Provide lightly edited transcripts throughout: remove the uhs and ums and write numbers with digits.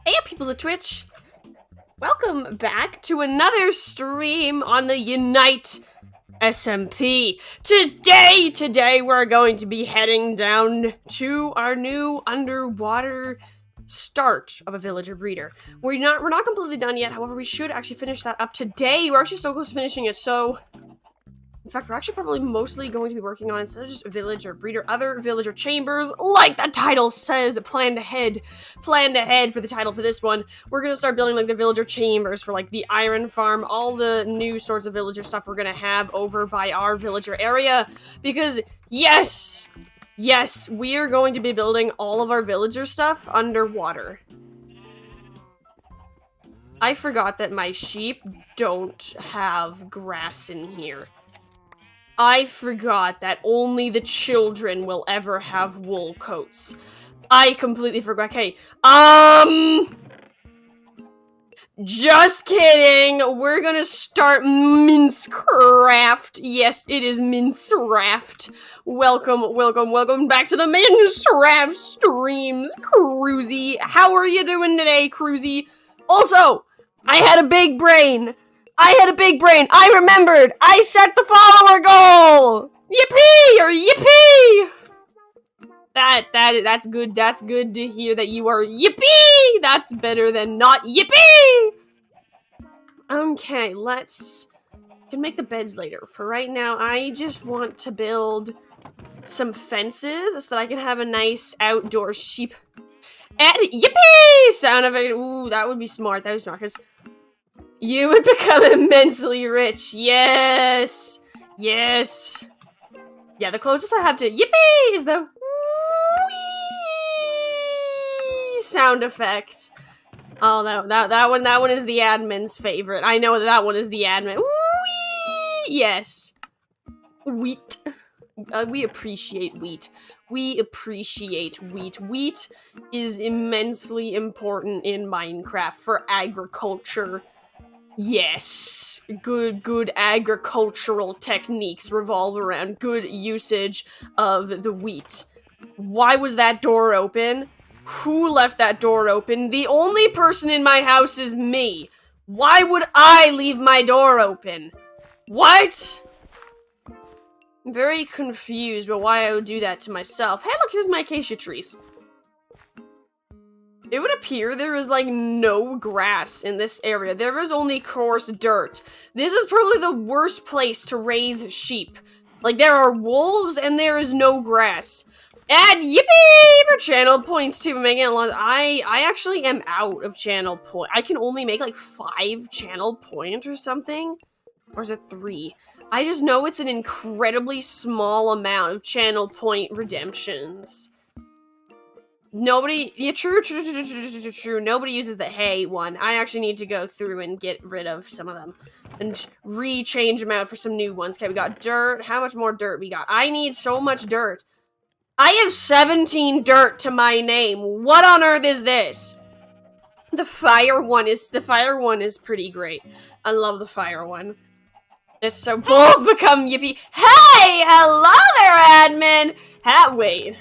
Hey peoples of Twitch! Welcome back to another stream on the Unite SMP. Today we're going to be heading down to our new underwater start of a villager breeder. We're not completely done yet, however we should actually finish that up today. We're actually so close to finishing it, so in fact, we're actually probably mostly going to be working on, instead of just villager breeder, other villager chambers, like the title says, planned ahead for the title for this one. We're gonna start building, like, the villager chambers for, like, the iron farm, all the new sorts of villager stuff we're gonna have over by our villager area, because, yes, we are going to be building all of our villager stuff underwater. I forgot that my sheep don't have grass in here. I forgot that only the children will ever have wool coats. I completely forgot. Okay, just kidding. We're gonna start Mincecraft. Yes, it is Mincecraft. Welcome back to the Mincecraft streams, Cruzy. How are you doing today, Cruzy? Also, I had a big brain. I remembered. I set the follower goal. Yippee or yippee. That's good. That's good to hear that you are yippee. That's better than not yippee. Okay, we can make the beds later. For right now, I just want to build some fences so that I can have a nice outdoor sheep. And yippee sound effect. Ooh, that would be smart. That was smart, because you would become immensely rich. Yes. Yeah, the closest I have to yippee is the wee sound effect. Oh, that one is the admin's favorite. I know that one is the admin. Wee! Yes. Wheat. We appreciate wheat. Wheat is immensely important in Minecraft for agriculture. Yes, good agricultural techniques revolve around good usage of the wheat. Why was that door open? Who left that door open? The only person in my house is me. Why would I leave my door open? What? I'm very confused about why I would do that to myself. Hey, look, here's my acacia trees. It would appear there is, like, no grass in this area. There is only coarse dirt. This is probably the worst place to raise sheep. Like, there are wolves and there is no grass. And yippee for channel points too, making it long. I actually am out of channel point. I can only make, like, 5 channel points or something. Or is it 3? I just know it's an incredibly small amount of channel point redemptions. Nobody, yeah, true. Nobody uses the hay one. I actually need to go through and get rid of some of them and rechange them out for some new ones. Okay, we got dirt. How much more dirt we got? I need so much dirt. I have 17 dirt to my name. What on earth is this? The fire one is pretty great. I love the fire one. It's so both become yippee. Hey, hello there, admin. Wait.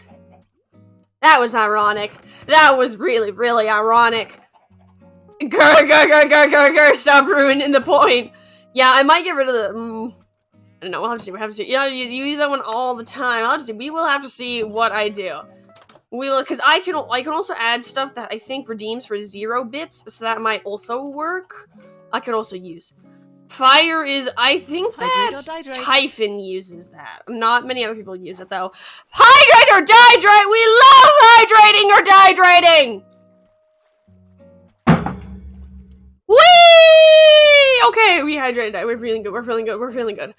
That was ironic. That was really ironic. Grr, stop ruining the point. Yeah, I might get rid of the, I don't know, we'll have to see. Yeah, you use that one all the time. I'll have to see. We will have to see what I do. We will, because I can also add stuff that I think redeems for 0 bits, so that might also work. I could also use. Fire is, I think that Typhon uses that. Not many other people use it, though. Hydrate or dihydrate! We love hydrating or dihydrating! Whee! Okay, we hydrated. We're feeling good.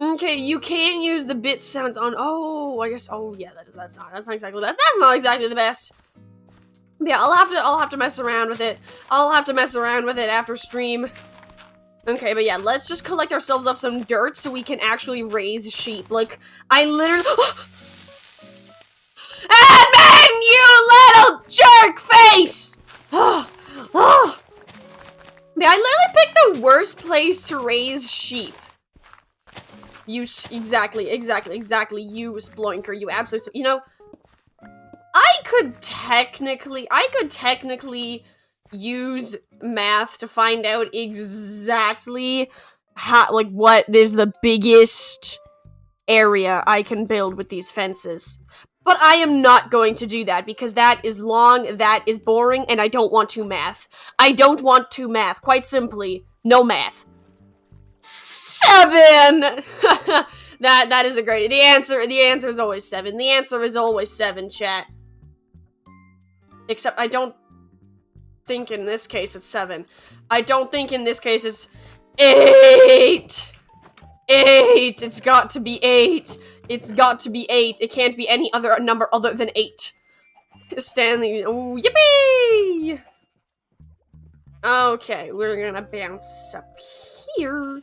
Okay, you can't use the bit sounds on. Oh, I guess. Oh, yeah, that's not exactly the best. That's not exactly the best. Yeah, I'll have to mess around with it. I'll have to mess around with it after stream. Okay, but yeah, let's just collect ourselves up some dirt so we can actually raise sheep. Like, I literally— Admin, you little jerk face! Yeah, I literally picked the worst place to raise sheep. Exactly, you Sploinker, you absolutely— You know, I could technically use math to find out exactly how, like, what is the biggest area I can build with these fences. But I am not going to do that because that is long, that is boring, and I don't want to math. I don't want to math. Quite simply, no math. 7! That is a great... The answer is always 7. The answer is always 7, chat. Except I don't think in this case it's 7. I don't think in this case it's 8! 8! It's got to be 8. It's got to be 8. It can't be any other number other than 8. Stanley, oh, yippee! Okay, we're gonna bounce up here.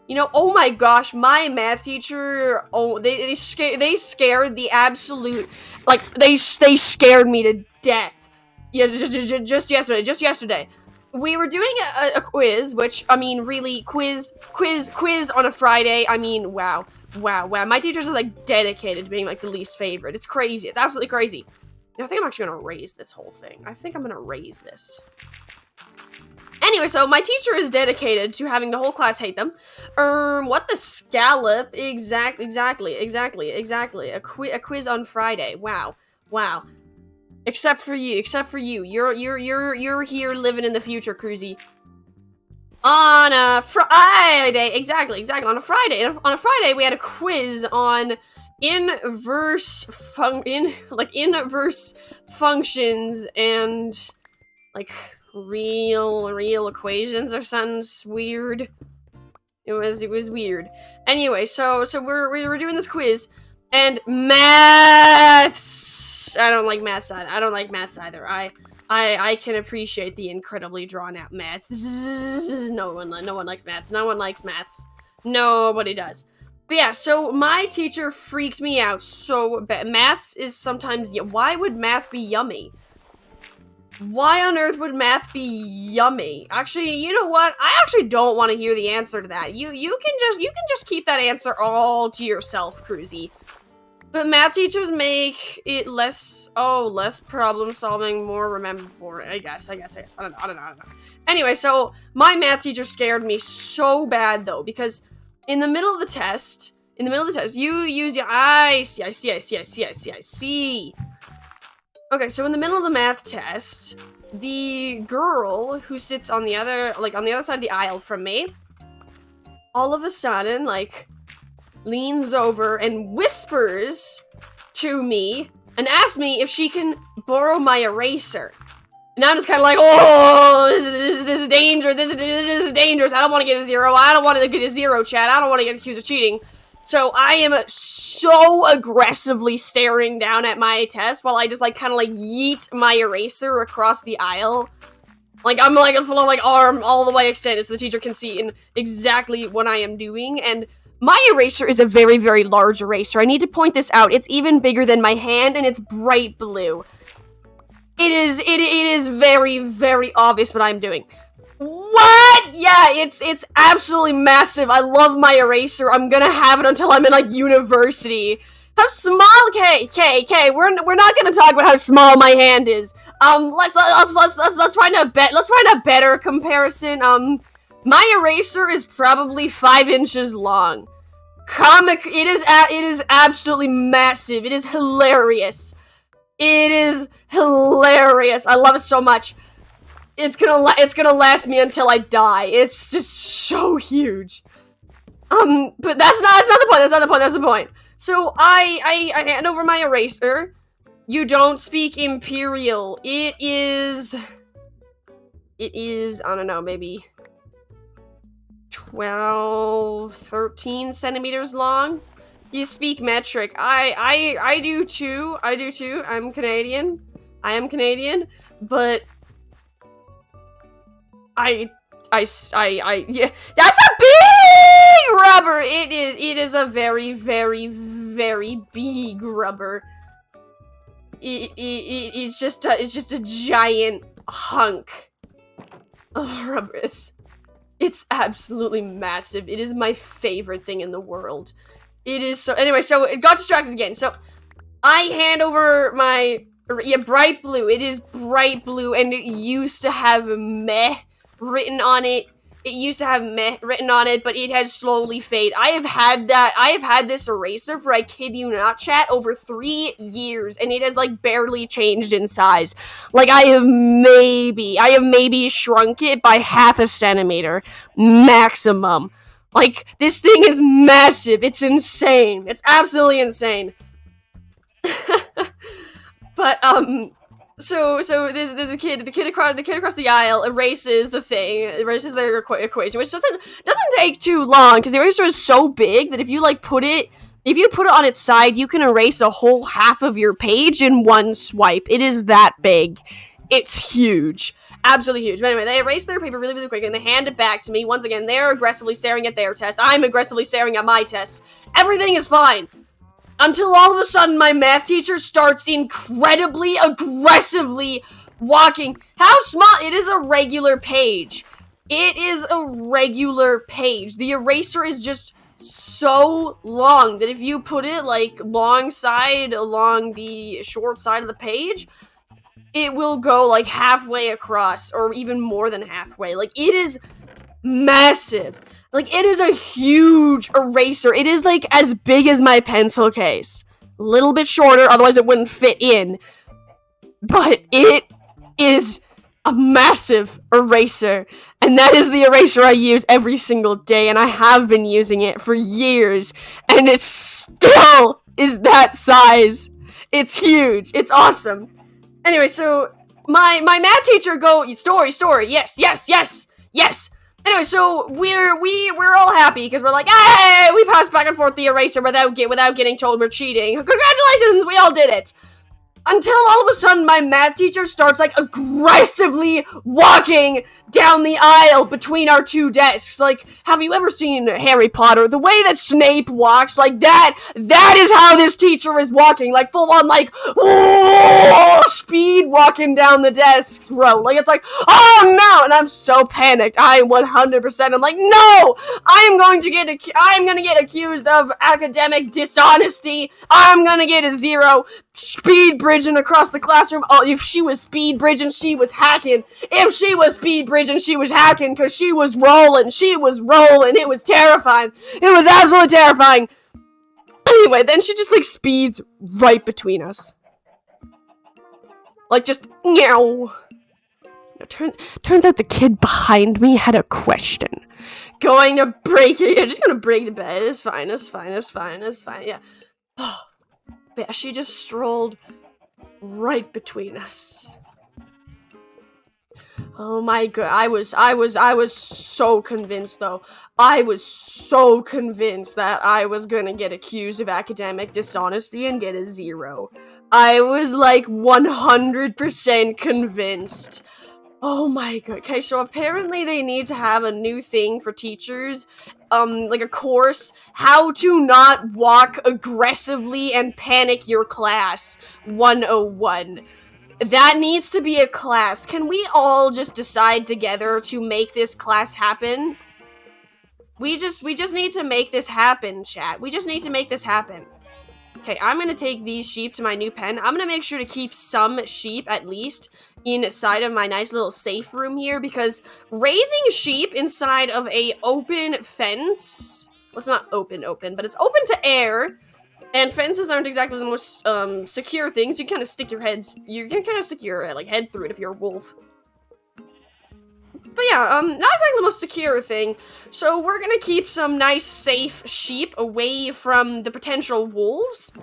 You know, oh my gosh, my math teacher, oh, they scared the absolute, like, they scared me to death. Yeah, just yesterday. We were doing a quiz, which, I mean, really, quiz on a Friday, I mean, wow. My teachers are, like, dedicated to being, like, the least favorite. It's crazy. It's absolutely crazy. I think I'm actually gonna raise this whole thing. I think I'm gonna raise this. Anyway, so my teacher is dedicated to having the whole class hate them. What the scallop? Exactly. A quiz on Friday. Wow. Except for you. You're here living in the future, Cruzy. On a Friday, exactly. On a Friday, we had a quiz on inverse functions and like real equations or something weird. It was weird. Anyway, so we were doing this quiz. And maths! I don't like maths either. I can appreciate the incredibly drawn out maths. No one likes maths. Nobody does. But yeah, so my teacher freaked me out so bad. Maths is sometimes, why would math be yummy? Why on earth would math be yummy? Actually, you know what? I actually don't want to hear the answer to that. You can just keep that answer all to yourself, Cruzy. But math teachers make it less problem solving, more remember, I guess. I don't know. Anyway, so my math teacher scared me so bad though, because in the middle of the test, you use your, I see. Okay, so in the middle of the math test, the girl who sits on the other side of the aisle from me, all of a sudden, like, leans over and whispers to me and asks me if she can borrow my eraser. And I'm just kind of like, oh, this is dangerous. This is dangerous. I don't want to get a 0. I don't want to get a 0, chat. I don't want to get accused of cheating. So I am so aggressively staring down at my test while I just like kind of like yeet my eraser across the aisle. Like I'm like a full on like arm all the way extended so the teacher can see in exactly what I am doing. And my eraser is a very, very large eraser. I need to point this out. It's even bigger than my hand, and it's bright blue. It is very, very obvious what I'm doing. What? Yeah, it's absolutely massive. I love my eraser. I'm gonna have it until I'm in, like, university. How small? Okay, we're not gonna talk about how small my hand is. Let's find a better comparison. My eraser is probably 5 inches long. It is absolutely massive. It is hilarious. I love it so much. It's gonna last me until I die. It's just so huge. But that's not the point. So I hand over my eraser. You don't speak Imperial. It is, I don't know, maybe 12, 13 centimeters long. You speak metric. I do too. I'm Canadian. But yeah, that's a big rubber. It is a very, very, very big rubber. It's just a giant hunk of rubber. It's absolutely massive. It is my favorite thing in the world. It is so, anyway, so it got distracted again. So I hand over my Yeah, bright blue. It is bright blue, and it used to have meh written on it. It used to have meh written on it, but it has slowly faded. I have had this eraser for, I kid you not, chat, over 3 years, and it has, like, barely changed in size. Like, I have maybe shrunk it by 1/2 centimeter. Maximum. Like, this thing is massive. It's insane. It's absolutely insane. But so there's the kid across the aisle erases their equation, which doesn't take too long because the eraser is so big that if you put it on its side, you can erase a whole half of your page in one swipe. It is that big. It's huge. Absolutely huge. But anyway, they erase their paper really, really quick and they hand it back to me. Once again, they're aggressively staring at their test. I'm aggressively staring at my test. Everything is fine. Until all of a sudden my math teacher starts incredibly aggressively walking. How small? It is a regular page. It is a regular page. The eraser is just so long that if you put it along the short side of the page, it will go halfway across or even more than halfway. It is massive. It is a huge eraser. It is, as big as my pencil case. A little bit shorter, otherwise it wouldn't fit in. But it is a massive eraser. And that is the eraser I use every single day, and I have been using it for years. And it still is that size. It's huge. It's awesome. Anyway, so my math teacher story, yes. Anyway, so we're all happy because we're like, hey, we passed back and forth the eraser without getting told we're cheating. Congratulations, we all did it. Until all of a sudden my math teacher starts aggressively walking down the aisle between our two desks. Have you ever seen Harry Potter? The way that Snape walks, that is how this teacher is walking. Full on, speed walking down the desks row. It's oh no! And I'm so panicked. I'm 100%. I'm no! I'm gonna get accused of academic dishonesty. I'm gonna get a 0. Speed bridging across the classroom. Oh, if she was speed bridging, she was hacking. If she was speed bridging, she was hacking because she was rolling. It was terrifying. It was absolutely terrifying. Anyway, then she just speeds right between us. Just meow. Turns out the kid behind me had a question. Going to break it. Yeah, just gonna break the bed. It's fine. Yeah. Yeah, she just strolled right between us. Oh my god, I was so convinced though. I was so convinced that I was gonna get accused of academic dishonesty and get a 0. I was 100% convinced. Oh my god. Okay, so apparently they need to have a new thing for teachers. A course, how to not walk aggressively and panic your class 101. That needs to be a class. Can we all just decide together to make this class happen? We just need to make this happen, chat. We just need to make this happen. Okay, I'm gonna take these sheep to my new pen. I'm gonna make sure to keep some sheep, at least, inside of my nice little safe room here, because raising sheep inside of a open fence... Well, it's not open, but it's open to air, and fences aren't exactly the most, secure things. You can kind of stick your head through it if you're a wolf. But yeah, not exactly the most secure thing, so we're gonna keep some nice, safe sheep away from the potential wolves,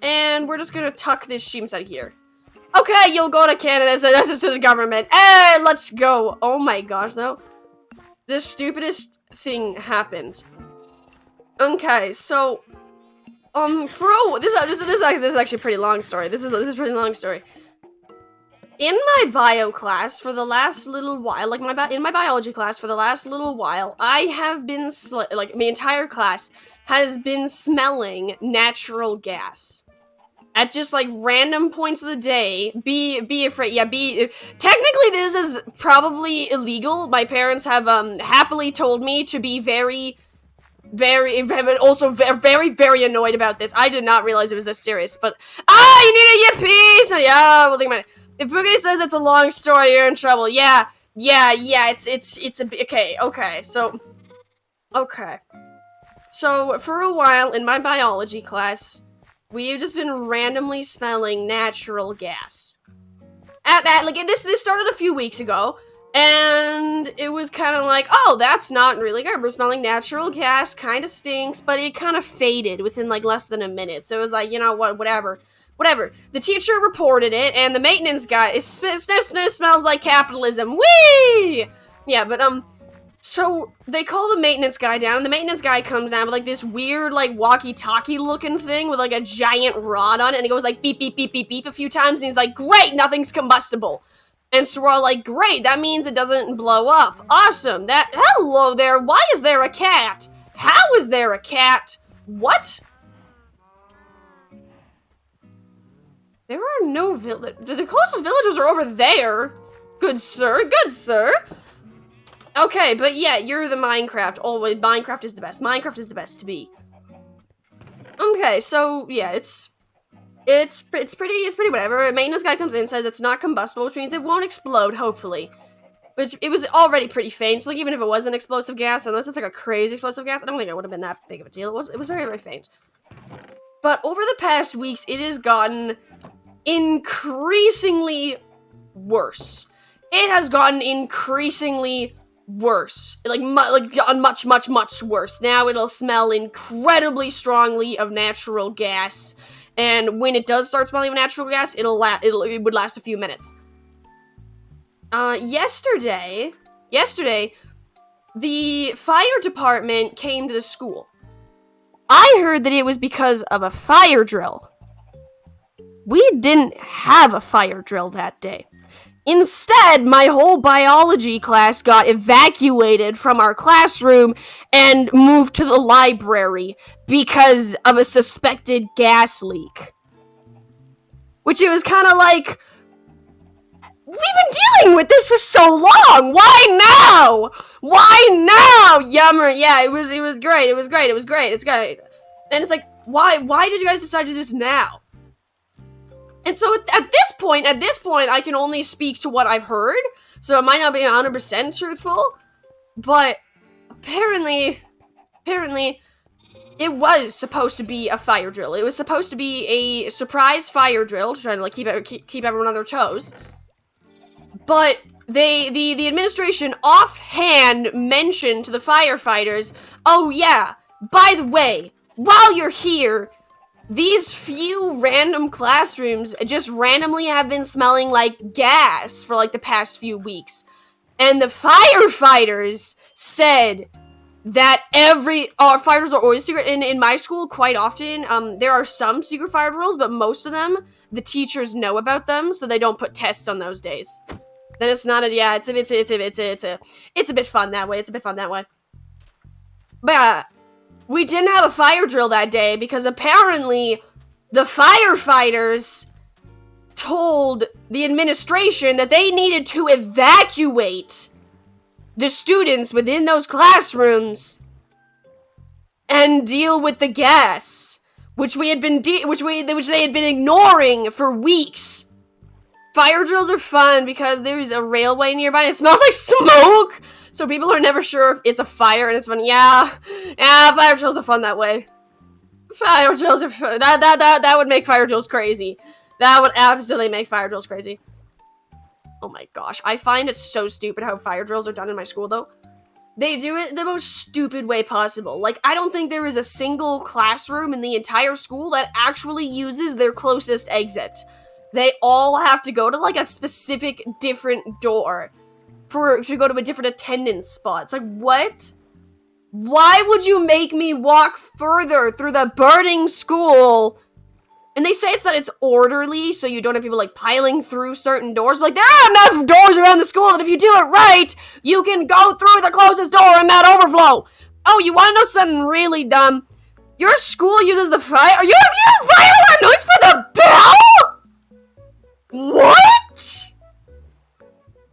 and we're just gonna tuck this sheep inside of here. Okay, you'll go to Canada, so that's to the government. Hey, let's go. Oh my gosh, though. The stupidest thing happened. Okay, so, this is actually a pretty long story. This is a pretty long story. In my bio class for the last little while, in my biology class for the last little while, I have been, my entire class has been smelling natural gas. At just, random points of the day. Be afraid, technically this is probably illegal. My parents have, happily told me to be very also very, very annoyed about this. I did not realize it was this serious, but you need a yippee! So yeah, we'll think about it. If Boogity says it's a long story, you're in trouble. Yeah, it's a okay, so, okay. So, for a while, in my biology class, we've just been randomly smelling natural gas. This started a few weeks ago, and it was kind of like, oh, that's not really good. We're smelling natural gas, kind of stinks, but it kind of faded within, like, less than a minute. So it was like, you know what, whatever. The teacher reported it, and the maintenance guy, sniff, smells like capitalism. Whee! Yeah, but, so they call the maintenance guy down, and the maintenance guy comes down with, like, this weird, like, walkie-talkie looking thing with, like, a giant rod on it, and he goes, like, beep, beep, beep, beep, beep a few times, and he's like, great, nothing's combustible. And so we're all like, great, that means it doesn't blow up. Awesome, hello there, why is there a cat? How is there a cat? What? There are no the closest villagers are over there. Good sir. Okay, but yeah, you're the Minecraft. Always, Minecraft is the best. Minecraft is the best to be. Okay, so yeah, it's pretty whatever. Maintenance guy comes in, says it's not combustible, which means it won't explode, hopefully. Which, it was already pretty faint, so like, even if it was an explosive gas, unless it's like a crazy explosive gas, I don't think it would have been that big of a deal. It was very, very faint. But over the past weeks, it has gotten increasingly worse. It has gotten increasingly worse. Like much worse. Now it'll smell incredibly strongly of natural gas, and when it does start smelling of natural gas, it would last a few minutes. Yesterday, the fire department came to the school. I heard that it was because of a fire drill. We didn't have a fire drill that day. Instead, my whole biology class got evacuated from our classroom and moved to the library because of a suspected gas leak. Which it was kind of like, we've been dealing with this for so long. Why now? Yummer. Yeah, it was great. It's great. And it's like, why did you guys decide to do this now? And so at this point, I can only speak to what I've heard, so it might not be 100% truthful, but apparently, it was supposed to be a fire drill. It was supposed to be a surprise fire drill to try to, like, keep everyone on their toes. But the administration offhand mentioned to the firefighters, oh yeah, by the way, while you're here, these few random classrooms just randomly have been smelling like gas for like the past few weeks. And the firefighters said that fires are always secret. In my school, quite often, there are some secret fire drills, but most of them, the teachers know about them, so they don't put tests on those days. Then it's not it's a bit fun that way. But we didn't have a fire drill that day because apparently the firefighters told the administration that they needed to evacuate the students within those classrooms and deal with the gas, which they had been ignoring for weeks. Fire drills are fun because there's a railway nearby and it smells like smoke, so people are never sure if it's a fire, and it's fun. Yeah, fire drills are fun that way. Fire drills are fun. That would make fire drills crazy. That would absolutely make fire drills crazy. Oh my gosh, I find it so stupid how fire drills are done in my school, though. They do it the most stupid way possible. Like, I don't think there is a single classroom in the entire school that actually uses their closest exit. They all have to go to, like, a specific different door to go to a different attendance spot. It's like, what? Why would you make me walk further through the burning school? And they say it's that it's orderly, so you don't have people, like, piling through certain doors. But, like, there are enough doors around the school that if you do it right, you can go through the closest door and not overflow. Oh, you want to know something really dumb? Your school uses the fire... Are you using fire alarm noise for the bell? What?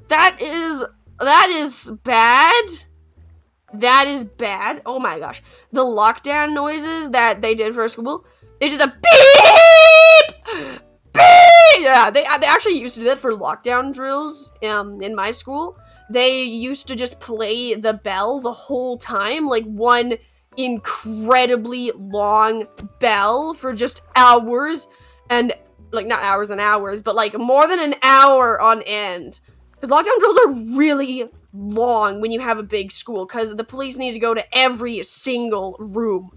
That is bad. That is bad. Oh my gosh. The lockdown noises that they did for school, it's just a beep! Beep! Yeah, they actually used to do that for lockdown drills in my school. They used to just play the bell the whole time, like one incredibly long bell for just hours, and like not hours and hours, but like more than an hour on end. Because lockdown drills are really long when you have a big school, because the police need to go to every single room.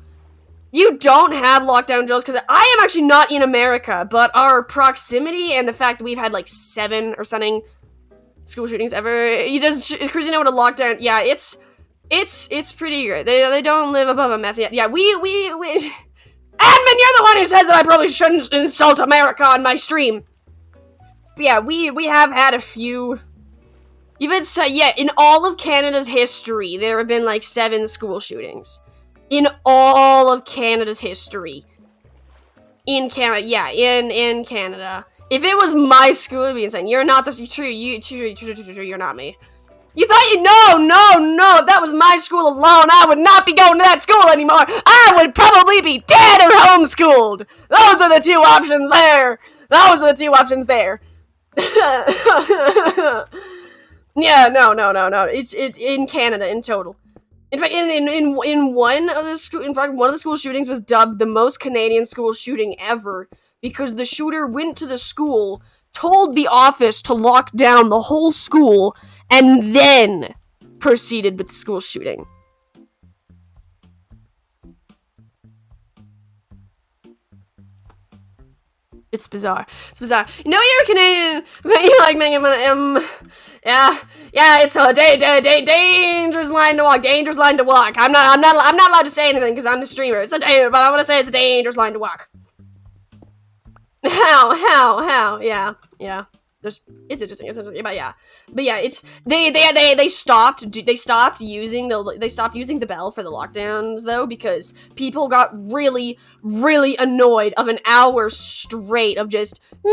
You don't have lockdown drills because I am actually not in America, but our proximity and the fact that we've had like 7 or something school shootings ever. You just cruising out with a lockdown. Yeah, it's pretty great. They don't live above a meth yet. Yeah, we Admin, you're the one who says that I probably shouldn't insult America on my stream. But yeah, we have had a few. You've had in all of Canada's history, there have been like 7 school shootings. In all of Canada's history. In Canada, yeah, in Canada. If it was my school, it'd be insane. You're not the true. You're not me. You thought no. If that was my school alone, I would not be going to that school anymore. I would probably be dead or homeschooled. Those are the 2 options there. Yeah, no. It's in Canada in total. In fact, in one of the school shootings was dubbed the most Canadian school shooting ever because the shooter went to the school, told the office to lock down the whole school, and then proceeded with the school shooting. It's bizarre. You know you're Canadian, but you like making yeah, it's a dangerous line to walk. I'm not allowed to say anything because I'm the streamer. But I'm gonna say it's a dangerous line to walk. How? Yeah. It's interesting. But yeah, it's they stopped using the bell for the lockdowns though because people got really annoyed of an hour straight of just me,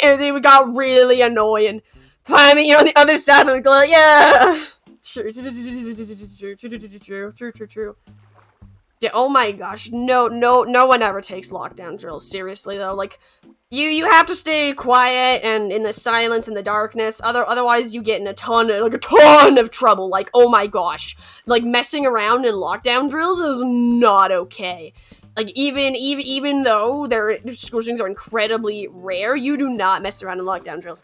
and they got really annoying. Finally, you're on the other side of the globe. Yeah. True. Yeah, oh my gosh, no one ever takes lockdown drills seriously though. Like, you have to stay quiet and in the silence and the darkness. Otherwise, you get in a ton of trouble. Like, oh my gosh, like messing around in lockdown drills is not okay. Like, even though their school shootings are incredibly rare, you do not mess around in lockdown drills.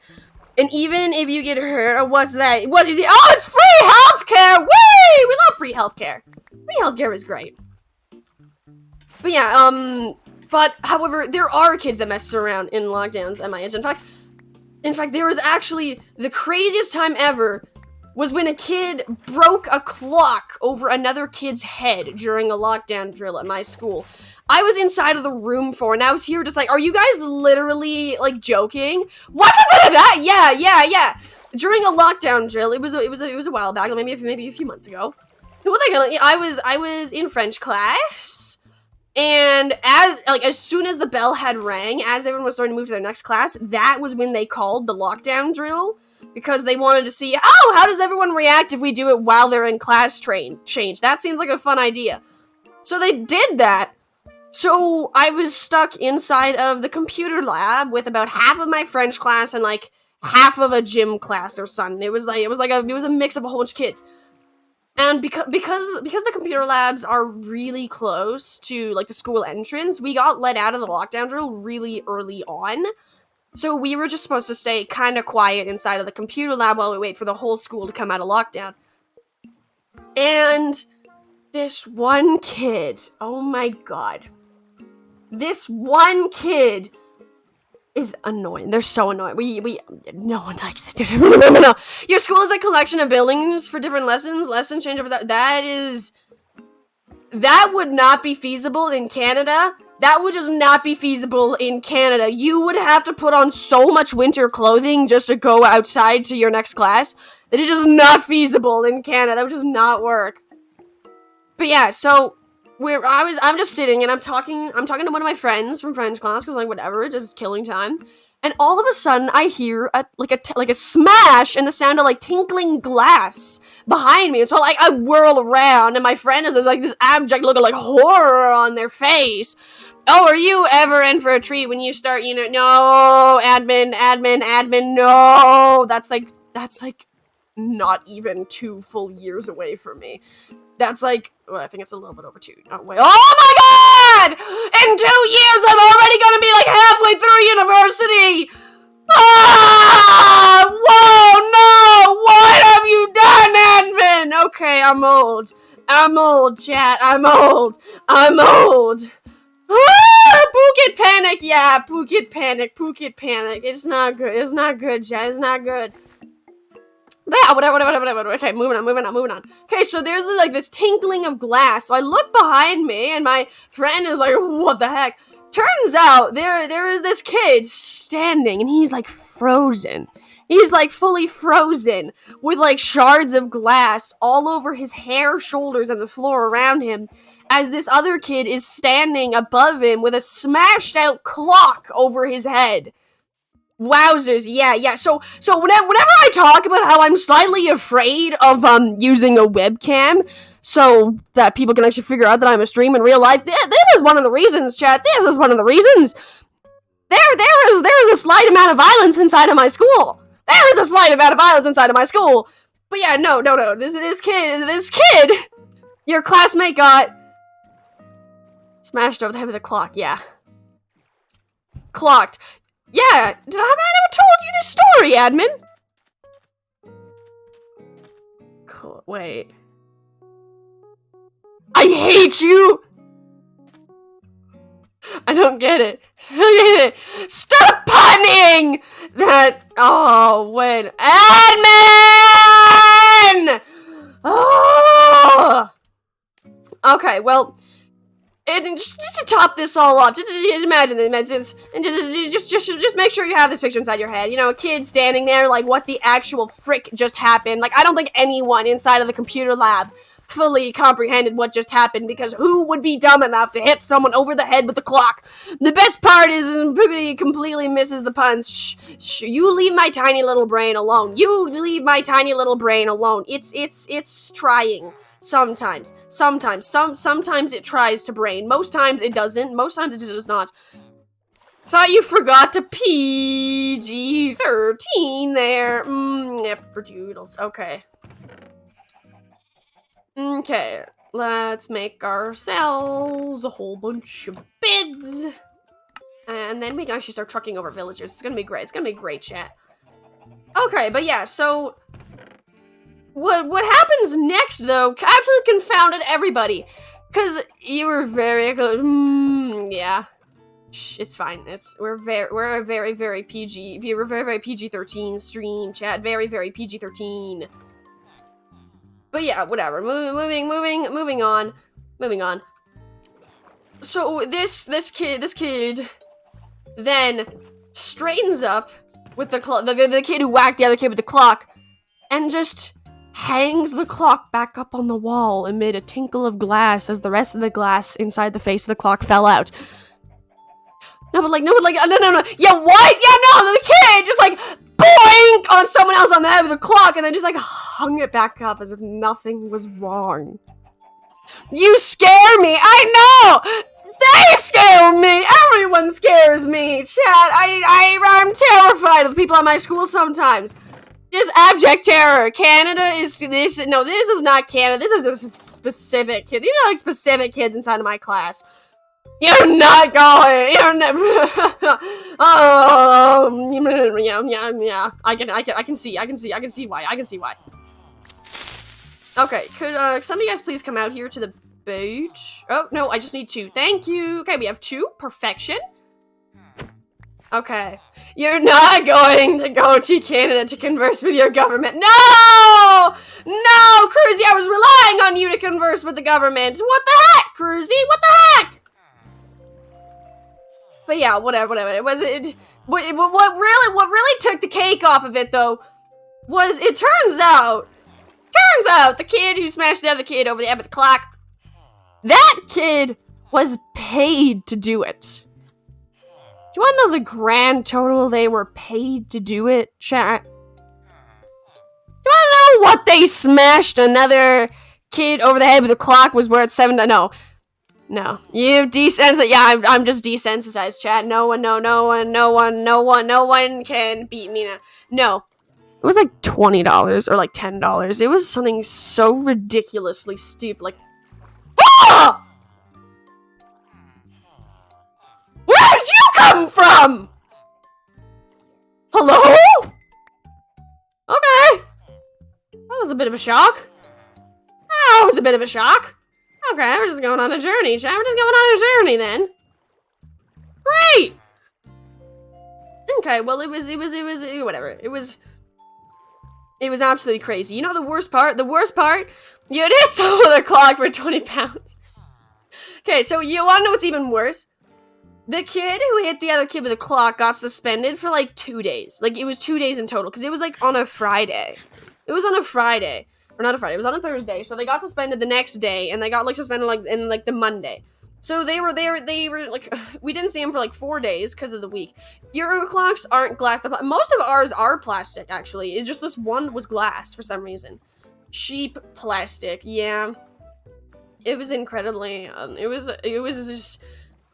And even if you get hurt, what's that? What is it? Oh, it's free healthcare! Whee! We love free healthcare. Free healthcare is great. But yeah, but however, there are kids that mess around in lockdowns at my age. In fact, there was actually the craziest time ever was when a kid broke a clock over another kid's head during a lockdown drill at my school. I was inside of the room and I was here just like, are you guys literally like joking? What's that? Yeah. During a lockdown drill, it was a while back, maybe a few months ago. I was in French class. And as soon as the bell had rang, as everyone was starting to move to their next class, that was when they called the lockdown drill because they wanted to see, how does everyone react if we do it while they're in class change? That seems like a fun idea. So they did that. So I was stuck inside of the computer lab with about half of my French class and like half of a gym class or something. It was a mix of a whole bunch of kids. And because the computer labs are really close to like the school entrance, we got let out of the lockdown drill really early on. So we were just supposed to stay kind of quiet inside of the computer lab while we wait for the whole school to come out of lockdown. And this one kid, oh my god. This one kid is annoying. They're so annoying. No one likes this. No. Your school is a collection of buildings for different lessons. Lesson change over that would not be feasible in Canada. That would just not be feasible in Canada. You would have to put on so much winter clothing just to go outside to your next class. That is just not feasible in Canada. That would just not work. But yeah, so I'm just sitting and I'm talking to one of my friends from French class because like whatever, just killing time. and all of a sudden I hear like a smash and the sound of like tinkling glass behind me. So like I whirl around, and my friend is like this abject look of like horror on their face. Oh, are you ever in for a treat when you start, no, admin, no. That's like not even 2 full years away from me. That's like, well, I think it's a little bit over 2. Oh, wait. Oh my god! In 2 years, I'm already gonna be like halfway through university! Ah! Whoa, no! What have you done, admin? Okay, I'm old, chat. I'm old. Ah! Phuket panic, yeah, Phuket panic. It's not good, chat. It's not good. Yeah, whatever. Okay, moving on. Okay, so there's like this tinkling of glass. So I look behind me, and my friend is like, what the heck? Turns out there is this kid standing, and he's like frozen. He's like fully frozen with like shards of glass all over his hair, shoulders, and the floor around him, as this other kid is standing above him with a smashed out clock over his head. Wowzers, yeah. So whenever I talk about how I'm slightly afraid of using a webcam so that people can actually figure out that I'm a stream in real life, this is one of the reasons, chat. This is one of the reasons. There is a slight amount of violence inside of my school. But yeah, no. This kid, your classmate got smashed over the head with a clock. Yeah, clocked. Yeah, have I never told you this story, admin? Cool, wait. I hate you! I don't get it. Stop punning! Oh, wait. Admin! Oh! Okay, well... And just to top this all off, just imagine this, and just make sure you have this picture inside your head. A kid standing there, like, what the actual frick just happened? Like, I don't think anyone inside of the computer lab fully comprehended what just happened, because who would be dumb enough to hit someone over the head with a clock? The best part is Boogity completely misses the puns. Shh, you leave my tiny little brain alone. It's trying. Sometimes it tries to brain. Most times it doesn't. Most times it does not. Thought you forgot to PG-13 there. Yep, okay. Okay, let's make ourselves a whole bunch of beds. And then we can actually start trucking over villagers. It's gonna be great, chat. Okay, but yeah, so... What happens next, though, absolutely confounded everybody. Because you were very... yeah. Shh, it's fine. We're a very, very PG... We're a very, very PG-13 stream, chat. Very, very PG-13. But yeah, whatever. Moving on. So this kid then straightens up with the kid who whacked the other kid with the clock, and just hangs the clock back up on the wall amid a tinkle of glass as the rest of the glass inside the face of the clock fell out. No. Yeah, what? Yeah, no, the kid just like boink on someone else on the head with a clock, and then just like hung it back up as if nothing was wrong. You scare me. I know. They scare me. Everyone scares me. Chat. I'm terrified of the people at my school sometimes. Just abject terror. Canada is this. No, this is not Canada. This is a specific kid. These are like specific kids inside of my class. You're not going. You're never. Yeah. I can see why. Okay, could some of you guys please come out here to the boat? Oh no, I just need 2. Thank you. Okay, we have 2. Perfection. Okay. You're not going to go to Canada to converse with your government. No! No, Cruzy, I was relying on you to converse with the government. What the heck, Cruzy? What the heck? But yeah, whatever. What really took the cake off of it, though, was it turns out the kid who smashed the other kid over the head with the clock, that kid was paid to do it. Do you want to know the grand total they were paid to do it, chat? Do you want to know what they smashed another kid over the head with a clock was worth $7? No. You've desensitized. Yeah, I'm just desensitized, chat. No one can beat me now. No. It was like $20 or like $10. It was something so ridiculously stupid. Like, ah! Where did you come from? Hello? Okay. That was a bit of a shock. That was a bit of a shock. Okay, we're just going on a journey, chat. We're just going on a journey then. Great. Okay, well it was whatever. It was absolutely crazy. You know the worst part? The worst part? You'd hit someone with a clock for 20 pounds. Okay, so you wanna know what's even worse? The kid who hit the other kid with a clock got suspended for like 2 days. Like, it was 2 days in total, because it was like on a Friday. It was on a Friday. Or not a Friday, it was on a Thursday. So they got suspended the next day, and they got like suspended like in like the Monday. So they were like, we didn't see them for like 4 days because of the week. Euro clocks aren't glass. Most of ours are plastic, actually. It just, this one was glass for some reason. Cheap plastic, yeah. It was incredibly, it was just,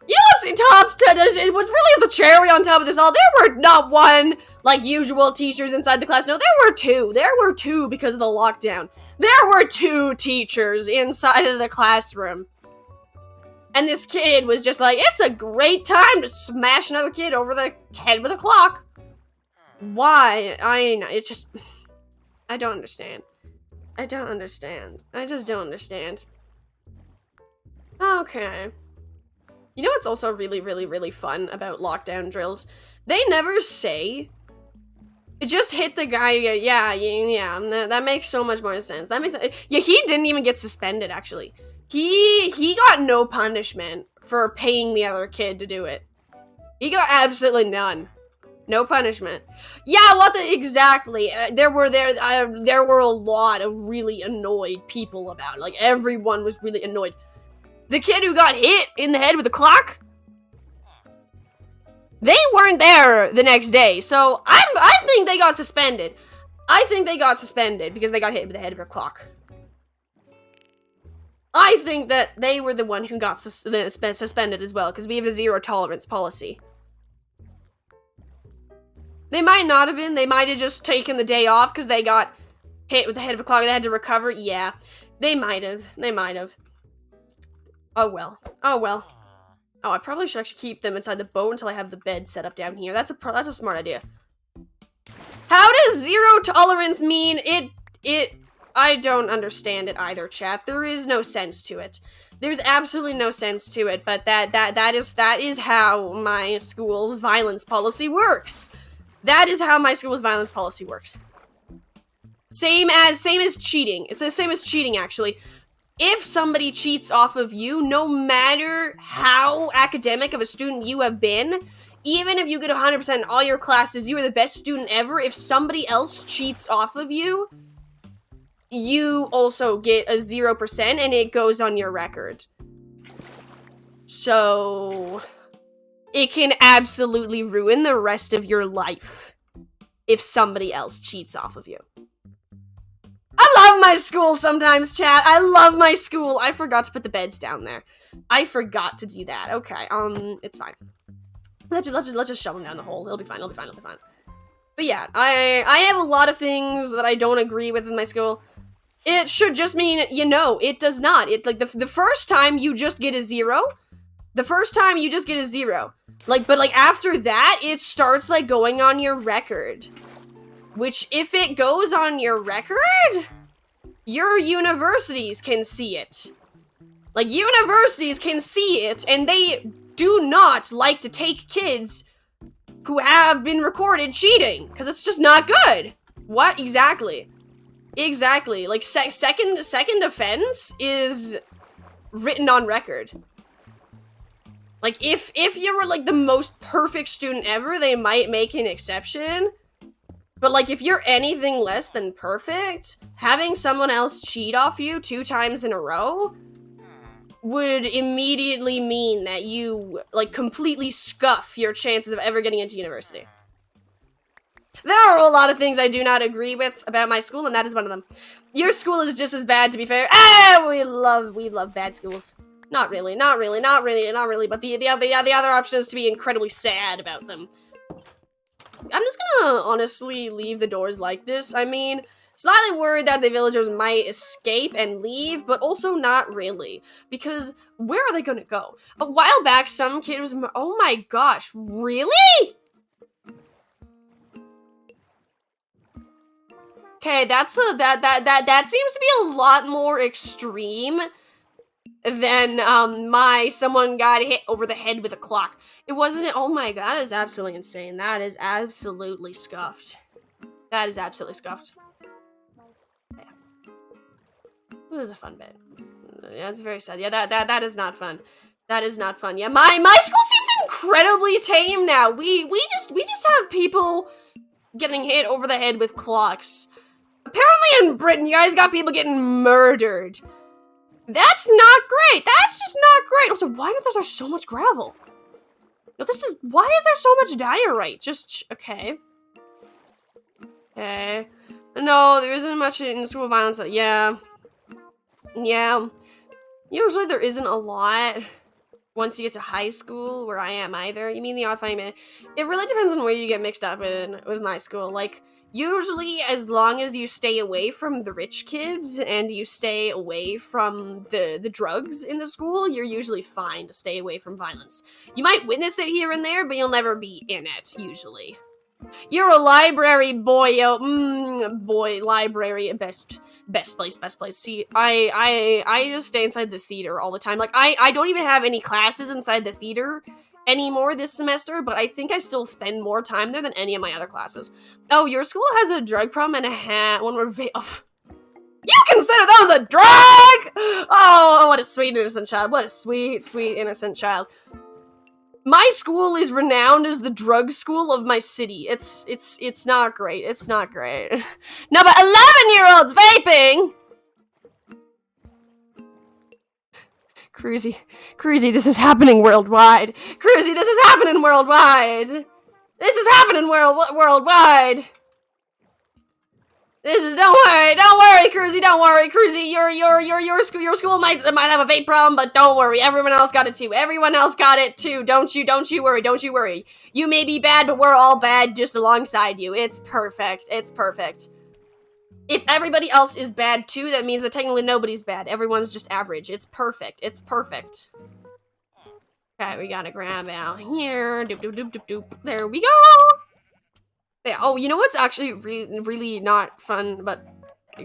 you know what's what really is the cherry on top of this all? There were not one, like, usual teachers inside the class. No, there were two. There were two because of the lockdown. There were 2 teachers inside of the classroom. And this kid was just like, it's a great time to smash another kid over the head with a clock. Why? I don't understand. I don't understand. I just don't understand. Okay. You know what's also really fun about lockdown drills? They never say, just hit the guy, yeah, that makes so much more sense. That makes sense. Yeah, he didn't even get suspended, actually. He got no punishment for paying the other kid to do it. He got absolutely none. No punishment. Yeah, exactly. There were a lot of really annoyed people about it. Like, everyone was really annoyed. The kid who got hit in the head with a clock, they weren't there the next day, so I think they got suspended. I think they got suspended because they got hit with the head of a clock. I think that they were the one who got suspended as well, because we have a zero tolerance policy. They might not have been. They might have just taken the day off because they got hit with the head of a clock. They had to recover. Yeah, they might have. They might have. Oh well. Oh well. Oh, I probably should actually keep them inside the boat until I have the bed set up down here. That's a smart idea. How does zero tolerance mean? I don't understand it either, chat. There is no sense to it. There's absolutely no sense to it, but that is how my school's violence policy works. That is how my school's violence policy works. Same as cheating. It's the same as cheating, actually. If somebody cheats off of you, no matter how academic of a student you have been, even if you get 100% in all your classes, you are the best student ever, if somebody else cheats off of you, you also get a 0% and it goes on your record. So, it can absolutely ruin the rest of your life if somebody else cheats off of you. I love my school sometimes, chat. I love my school. I forgot to put the beds down there. I forgot to do that. Okay, it's fine. Let's just shove them down the hole. It'll be fine. But yeah, I have a lot of things that I don't agree with in my school. It should just mean, it does not. It, like, the first time you just get a 0. The first time you just get a 0. But after that, it starts, like, going on your record. Which, if it goes on your record, your universities can see it. Like, universities can see it, and they do not like to take kids who have been recorded cheating, because it's just not good. What? Exactly. Exactly. Like, second offense is written on record. Like, if you were, like, the most perfect student ever, they might make an exception. But, like, if you're anything less than perfect, having someone else cheat off you 2 times in a row, would immediately mean that you, like, completely scuff your chances of ever getting into university. There are a lot of things I do not agree with about my school, and that is one of them. Your school is just as bad, to be fair. We love bad schools. Not really, but the other option is to be incredibly sad about them. I'm just gonna honestly leave the doors like this. I mean, slightly worried that the villagers might escape and leave, but also not really. Because where are they gonna go? A while back, some kid was, oh my gosh, really? Okay, that seems to be a lot more extreme than someone got hit over the head with a clock. It wasn't. Oh my god, that is absolutely insane. That is absolutely scuffed. That is absolutely scuffed. Yeah. It was a fun bit. Yeah, it's very sad. Yeah, that is not fun. That is not fun. Yeah, my school seems incredibly tame now. We just have people getting hit over the head with clocks. Apparently in Britain, you guys got people getting murdered. That's not great. That's just not great. Also, why is there so much gravel? No, why is there so much diorite? Okay. Okay. No, there isn't much in school violence. Yeah. Usually there isn't a lot once you get to high school, where I am either. You mean the odd funny minute? It really depends on where you get mixed up in with my school. Like, usually, as long as you stay away from the rich kids and you stay away from the drugs in the school, you're usually fine to stay away from violence. You might witness it here and there, but you'll never be in it, usually. You're a library boy, library, best place. See, I just stay inside the theater all the time. Like, I don't even have any classes inside the theater anymore this semester, but I think I still spend more time there than any of my other classes. Oh, your school has a drug problem and one where you consider those a drug? Oh, what a sweet innocent child. What a sweet innocent child. My school is renowned as the drug school of my city. It's not great. It's not great. No, but 11-year-olds vaping! Cruzy, this is happening worldwide. Cruzy, this is happening worldwide. This is happening worldwide. Don't worry, Cruzy, don't worry, Cruzy. Your school might have a vape problem, but don't worry. Everyone else got it too. Don't you worry. You may be bad, but we're all bad just alongside you. It's perfect. If everybody else is bad too, that means that technically nobody's bad. Everyone's just average. It's perfect. Okay, we gotta grab out here. Doop. There we go. Yeah, oh, you know what's actually really not fun, but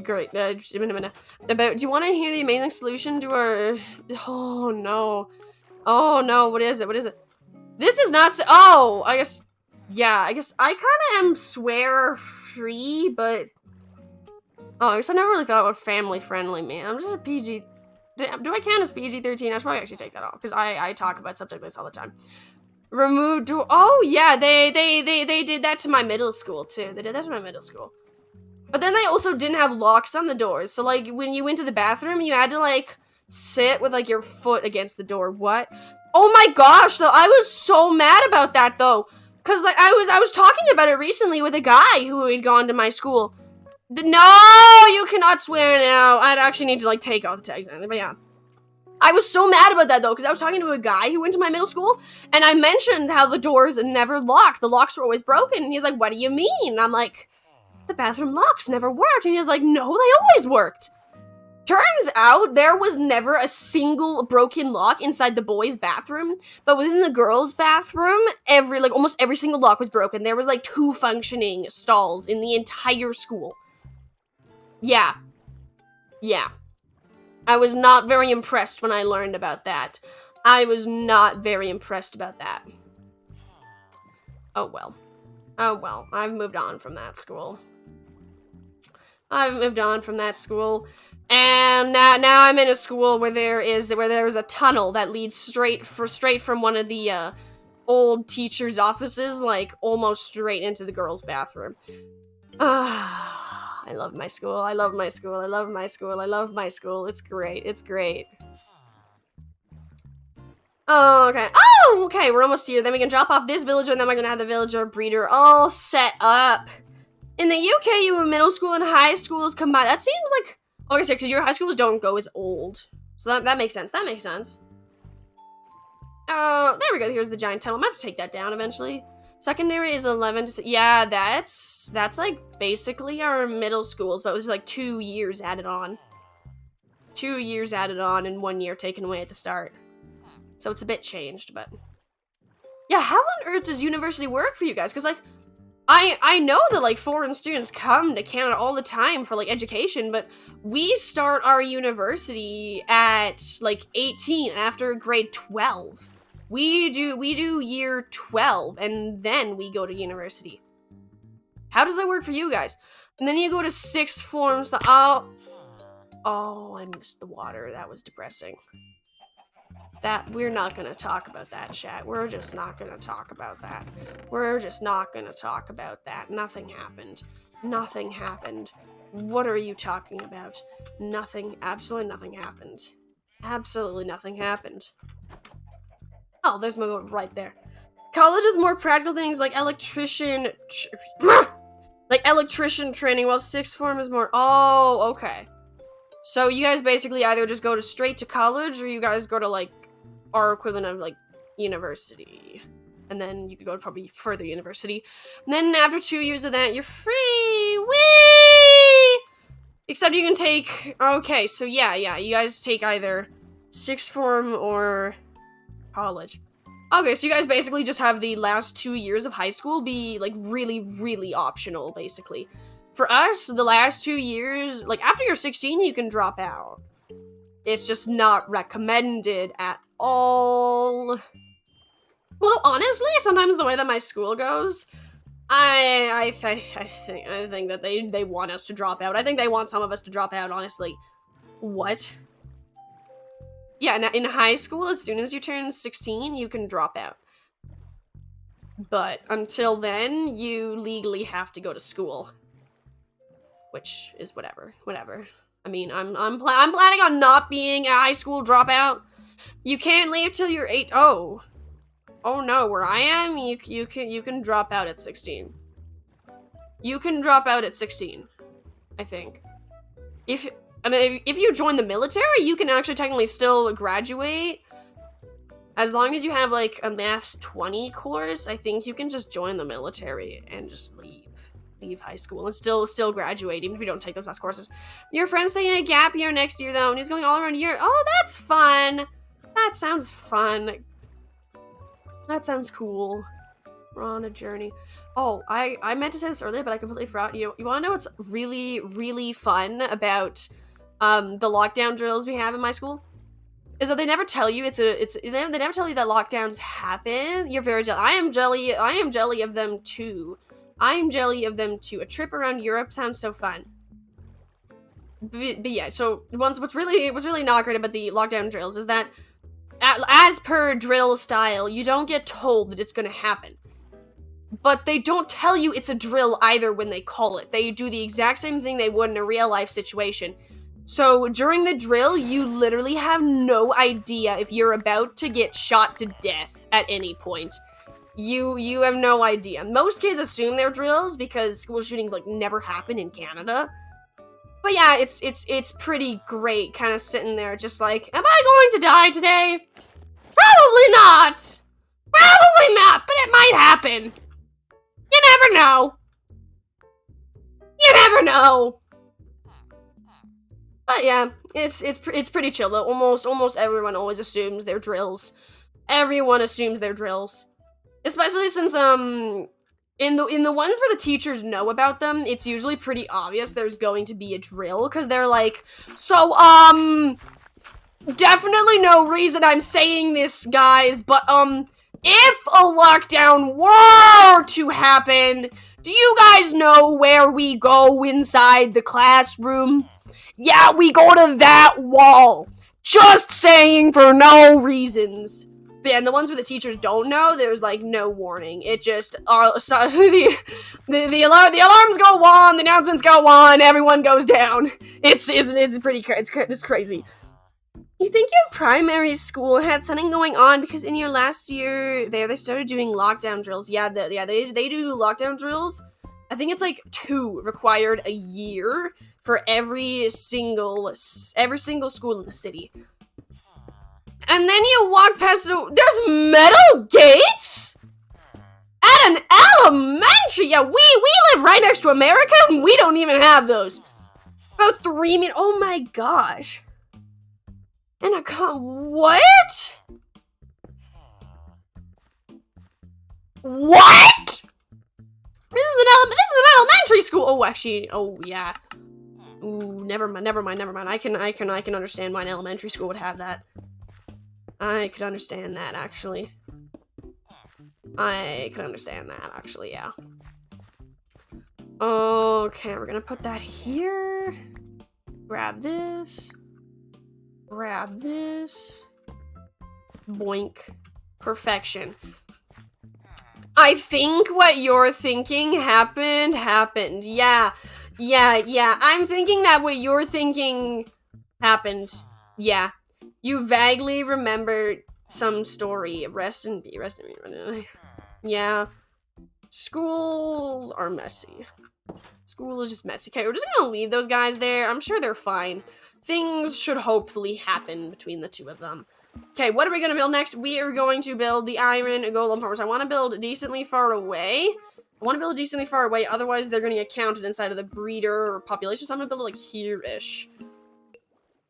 great. Just a minute. Do you want to hear the amazing solution to our... Oh, no, what is it? This is not... I guess I kind of am swear-free, but... Oh, I guess I never really thought about family-friendly, man. I'm just a PG... Do I count as PG-13? I should probably actually take that off, because I talk about subject like this all the time. Removed door. Oh yeah, they did that to my middle school too. They did that to my middle school. But then they also didn't have locks on the doors. So like when you went to the bathroom, you had to like sit with like your foot against the door. What? Oh my gosh, though. I was so mad about that though. Cause like I was talking about it recently with a guy who had gone to my school. No, you cannot swear now. I'd actually need to like take off the tags, but yeah. I was so mad about that, though, because I was talking to a guy who went to my middle school, and I mentioned how the doors never locked. The locks were always broken, and he's like, what do you mean? And I'm like, the bathroom locks never worked. And he was like, no, they always worked. Turns out there was never a single broken lock inside the boys' bathroom, but within the girls' bathroom, almost every single lock was broken. There was, 2 functioning stalls in the entire school. Yeah. I was not very impressed when I learned about that. I was not very impressed about that. Oh well. I've moved on from that school. And now I'm in a school where there is a tunnel that leads straight from one of the old teacher's offices, almost straight into the girls' bathroom. I love my school. It's great. Oh, okay. Oh, okay, we're almost here. Then we can drop off this villager, and then we're gonna have the villager breeder all set up. In the UK, you have middle school and high schools combined. That seems like... Okay, so because your high schools don't go as old. So that makes sense. That makes sense. Oh, there we go. Here's the giant tunnel. I'm gonna have to take that down eventually. Secondary is 11 to... Yeah, that's like basically our middle schools, but it was like 2 years added on. 2 years added on and 1 year taken away at the start. So it's a bit changed, but... Yeah, how on earth does university work for you guys? Because, like, I know that, like, foreign students come to Canada all the time for, like, education, but we start our university at, like, 18 after grade 12. We do year 12, and then we go to university. How does that work for you guys? And then you go to sixth form, so, oh, I missed the water. That was depressing. We're not gonna talk about that, chat. We're just not gonna talk about that. We're just not gonna talk about that. Nothing happened. Nothing happened. What are you talking about? Nothing. Absolutely nothing happened. Absolutely nothing happened. Oh, there's my vote right there. College is more practical things like electrician training, while sixth form is more... Oh, okay. So you guys basically either just go straight to college, or you guys go to, like, our equivalent of, like, university. And then you could go to probably further university. And then after 2 years of that, you're free! Whee! Except you can take... Okay, so yeah, you guys take either sixth form or college. Okay, so you guys basically just have the last 2 years of high school be, like, really, really optional, basically. For us, the last 2 years, like, after you're 16, you can drop out. It's just not recommended at all. Well, honestly, sometimes the way that my school goes, I think that they want us to drop out. I think they want some of us to drop out, honestly. What? Yeah, in high school, as soon as you turn 16, you can drop out. But until then, you legally have to go to school. Which is whatever. I mean, I'm planning on not being a high school dropout. You can't leave till you're 8. Oh no, where I am, you can drop out at 16. You can drop out at 16, I think. If you join the military, you can actually technically still graduate. As long as you have, like, a Math 20 course, I think you can just join the military and just leave high school and still graduate, even if you don't take those last courses. Your friend's taking a gap year next year, though, and he's going all around Europe. Oh, that's fun. That sounds fun. That sounds cool. We're on a journey. Oh, I meant to say this earlier, but I completely forgot. You want to know what's really, really fun about the lockdown drills we have in my school? Is that they never tell you they never tell you that lockdowns happen. You're very jelly. I am jelly of them too. I'm jelly of them too. A trip around Europe sounds so fun. But yeah, so what's really not great about the lockdown drills is that as per drill style, you don't get told that it's gonna happen. But they don't tell you it's a drill either when they call it. They do the exact same thing they would in a real life situation. So during the drill, you literally have no idea if you're about to get shot to death at any point. You have no idea. Most kids assume they're drills because school shootings, like, never happen in Canada. But yeah, it's pretty great kind of sitting there just like, am I going to die today? Probably not! Probably not, but it might happen. You never know. You never know. But yeah, it's pretty chill though. Almost everyone always assumes they're drills. Everyone assumes they're drills. Especially since in the ones where the teachers know about them, it's usually pretty obvious there's going to be a drill, because they're like, so definitely no reason I'm saying this, guys, but if a lockdown were to happen, do you guys know where we go inside the classroom? Yeah, we go to that wall. Just saying, for no reasons. But yeah, and the ones where the teachers don't know, there's, like, no warning. It just, the alarms go on, the announcements go on, everyone goes down. It's pretty, it's crazy. You think your primary school had something going on because in your last year there they started doing lockdown drills. Yeah, they do lockdown drills. I think it's like 2 required a year for every single school in the city. And then you walk past there's metal gates at an elementary. Yeah, we live right next to America and we don't even have those. About 3 meters. Oh my gosh. And what? What? This is an elementary school. Oh, actually, oh yeah. Ooh, never mind. I can understand why an elementary school would have that. I could understand that actually. Yeah. Okay, we're gonna put that here. Grab this. Grab this. Boink. Perfection. I think what you're thinking happened. Yeah. I'm thinking that what you're thinking happened. Yeah. You vaguely remember some story. Rest in peace. Yeah. Schools are messy. School is just messy. Okay, we're just gonna leave those guys there. I'm sure they're fine. Things should hopefully happen between the two of them. Okay, what are we gonna build next? We are going to build the iron golem farmers. I want to build decently far away. Otherwise they're gonna get counted inside of the breeder population, so I'm gonna build it like here-ish.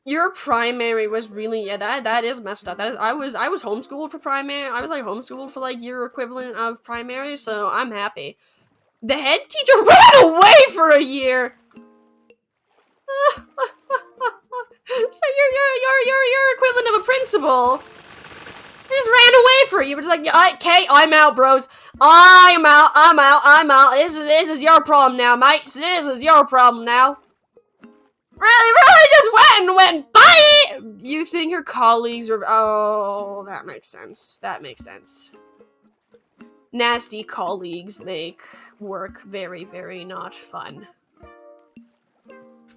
Your primary was really, yeah, that is messed up. That is, I was homeschooled for primary. I was like homeschooled for like your equivalent of primary, so I'm happy. The head teacher ran away for a year. So your equivalent of a principal just ran away for you. It's like, okay, I'm out, bros. I'm out. This is your problem now, mate. This is your problem now. Really just went, bye! You think your colleagues are, oh, that makes sense. Nasty colleagues make work very, very not fun.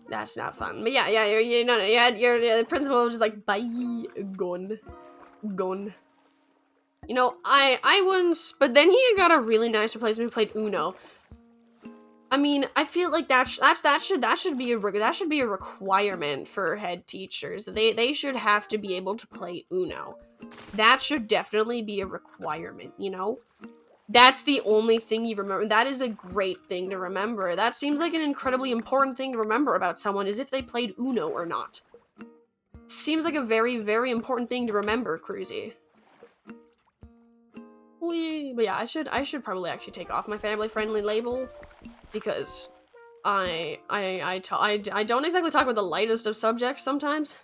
That's not fun. But yeah, the principal was just like, bye, gone. You know, I once, but then he got a really nice replacement who played Uno. I mean, I feel like that should be a requirement for head teachers. They should have to be able to play Uno. That should definitely be a requirement, you know? That's the only thing you remember. That is a great thing to remember. That seems like an incredibly important thing to remember about someone, is if they played Uno or not. Seems like a very, very important thing to remember, Cruzy. But yeah, I should probably actually take off my family-friendly label, because I don't exactly talk about the lightest of subjects sometimes.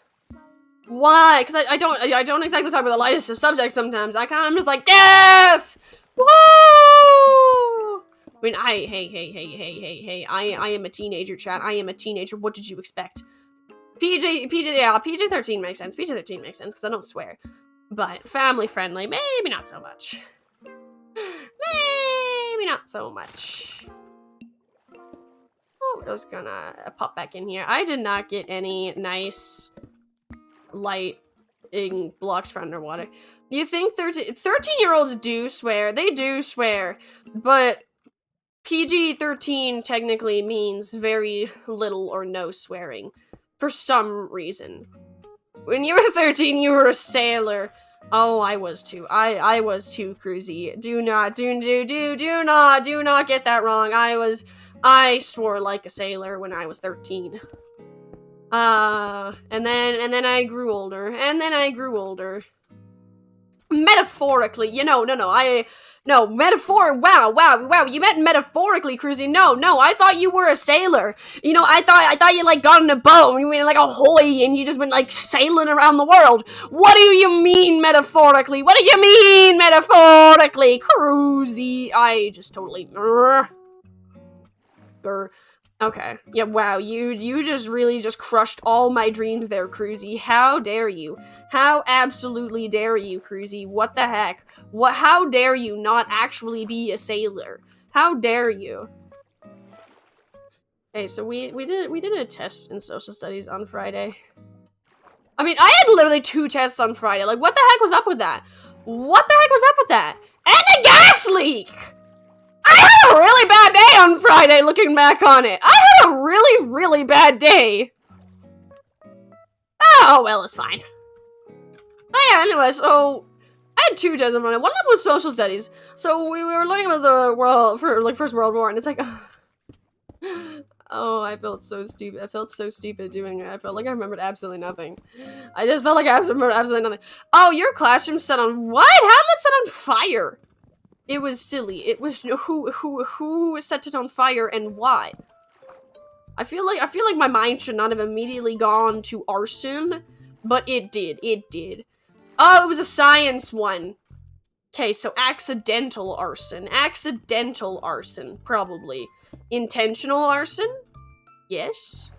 Why? Because I don't exactly talk about the lightest of subjects sometimes. I'm just like, death! Woo! I mean, hey, I am a teenager, chat. I am a teenager. What did you expect? PG-13 makes sense. PG-13 makes sense, because I don't swear. But family-friendly, maybe not so much. Maybe not so much. Oh, we're just gonna pop back in here. I did not get any nice lighting blocks for underwater. You think 13-year-olds do swear? They do swear, but PG-13 technically means very little or no swearing for some reason. When you were 13, you were a sailor. Oh, I was too. I was too, Cruzy. Do not get that wrong. I swore like a sailor when I was 13. And then I grew older. Metaphorically, metaphor. Wow. You meant metaphorically, Cruzy. No, I thought you were a sailor. You know, I thought you like got on a boat and you went like ahoy and you just went like sailing around the world. What do you mean metaphorically? Cruzy? I just totally. Okay. Yeah, wow, you just really just crushed all my dreams there, Cruzy. How dare you? How absolutely dare you, Cruzy? What the heck? How dare you not actually be a sailor? How dare you? Okay, so we did a test in social studies on Friday. I mean, I had literally 2 tests on Friday. Like, what the heck was up with that? What the heck was up with that? And a gas leak! I had a really bad day on Friday, looking back on it. I had a really, really bad day. Oh, well, it's fine. Oh, yeah, anyway, so I had 2 tests on Friday. One of them was social studies. So we were learning about the world, for, like, First World War, and it's like... Oh, I felt so stupid. I felt so stupid doing it. I felt like I remembered absolutely nothing. I just felt like I remembered absolutely nothing. Oh, your classroom set on what? How did it set on fire? It was silly. It was who set it on fire and why? I feel like my mind should not have immediately gone to arson, but it did. It did. Oh, it was a science one. Okay, so accidental arson. Accidental arson, probably. Intentional arson? Yes.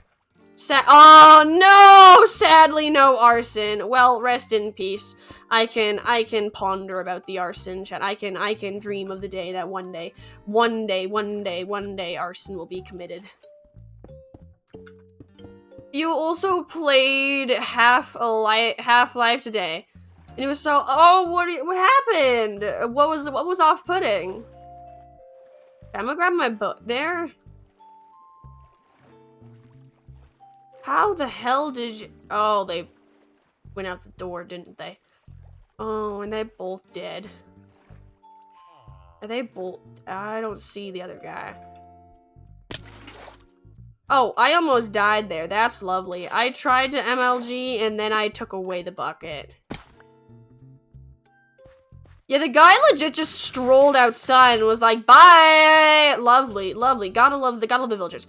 Oh no! Sadly, no arson. Well, rest in peace. I can ponder about the arson, chat. I can dream of the day that one day, arson will be committed. You also played Half-Life today, and it was so. Oh, what happened? What was off-putting? I'm gonna grab my book there. How the hell did you... Oh, they went out the door, didn't they? Oh, and they're both dead. Are they both... I don't see the other guy. Oh, I almost died there. That's lovely. I tried to MLG, and then I took away the bucket. Yeah, the guy legit just strolled outside and was like, bye! Lovely, lovely. Gotta love the villagers.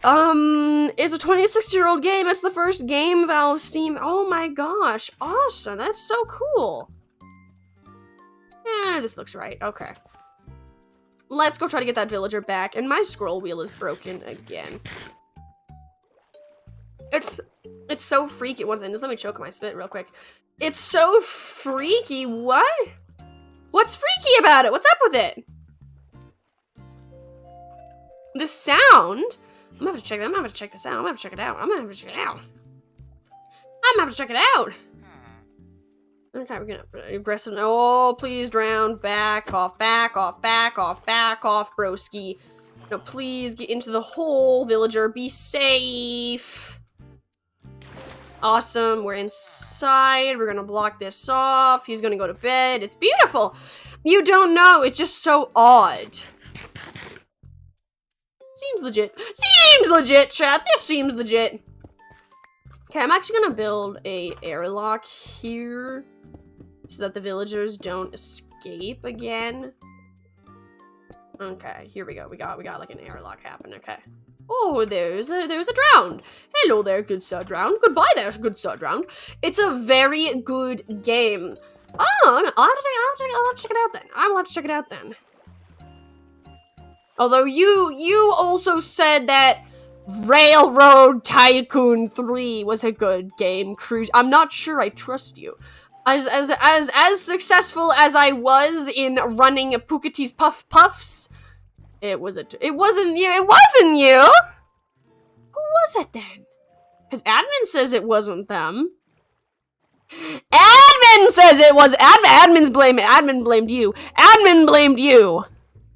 It's a 26-year-old game. It's the first game Valve Steam. Oh my gosh, awesome. That's so cool. This looks right. Okay. Let's go try to get that villager back. And my scroll wheel is broken again. It's so freaky. Once again, just let me choke my spit real quick. It's so freaky. What? What's freaky about it? What's up with it? The sound? I'm gonna have to check it. I'm gonna have to check this out. I'm gonna have to check it out. I'm gonna have to check it out. I'm gonna have to check it out. Okay, we're gonna aggressive. Oh, please drown. Back off, back off, back off, back off, broski. No, please get into the hole, villager. Be safe. Awesome. We're inside. We're gonna block this off. He's gonna go to bed. It's beautiful. You don't know. It's just so odd. Seems legit. Seems legit, chat. This seems legit. Okay, I'm actually gonna build a airlock here so that the villagers don't escape again. Okay, here we go. We got like an airlock happen. Okay. Oh, there's a drowned. Hello there, good sir drowned. Goodbye there, good sir drowned. It's a very good game. Oh, I'll have to check it out then. I will have to check it out then. Although you also said that Railroad Tycoon 3 was a good game, Cruise. I'm not sure I trust you. As successful as I was in running Pukati's Puff Puffs, it wasn't you. It wasn't you. Who was it then? Because admin says it wasn't them. Admin says it was admin's blame. Admin blamed you. Admin blamed you.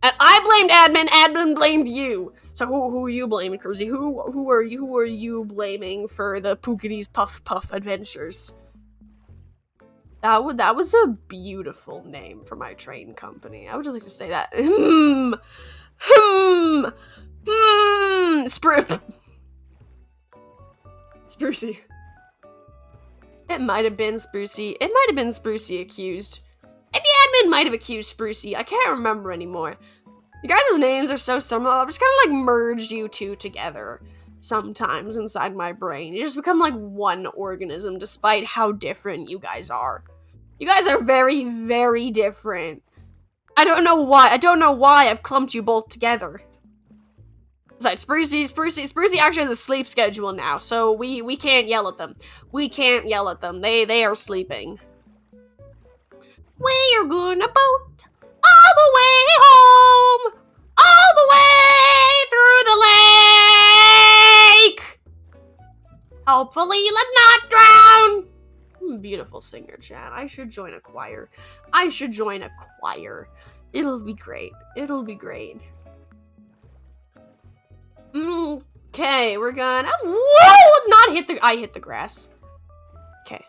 And I blamed admin. Admin blamed you. So who are you blaming, Cruzy? Who are you blaming for the Pukati's Puff Puff adventures? That was a beautiful name for my train company. I would just like to say that. Sprucey. It might have been Sprucey. It might have been Sprucey accused. And the admin might have accused Sprucey. I can't remember anymore. You guys' names are so similar. I've just kind of like merged you two together sometimes inside my brain. You just become like one organism despite how different you guys are. You guys are very, very different. I don't know why. I don't know why I've clumped you both together. Besides, Sprucey actually has a sleep schedule now, so we can't yell at them. We can't yell at them. They are sleeping. We're gonna boat all the way home, all the way through the lake. hopefully, let's not drown! Beautiful singer, chat. I should join a choir. I should join a choir. It'll be great. It'll be great. Okay, we're gonna... Whoa! Let's not hit the... I hit the grass. Okay.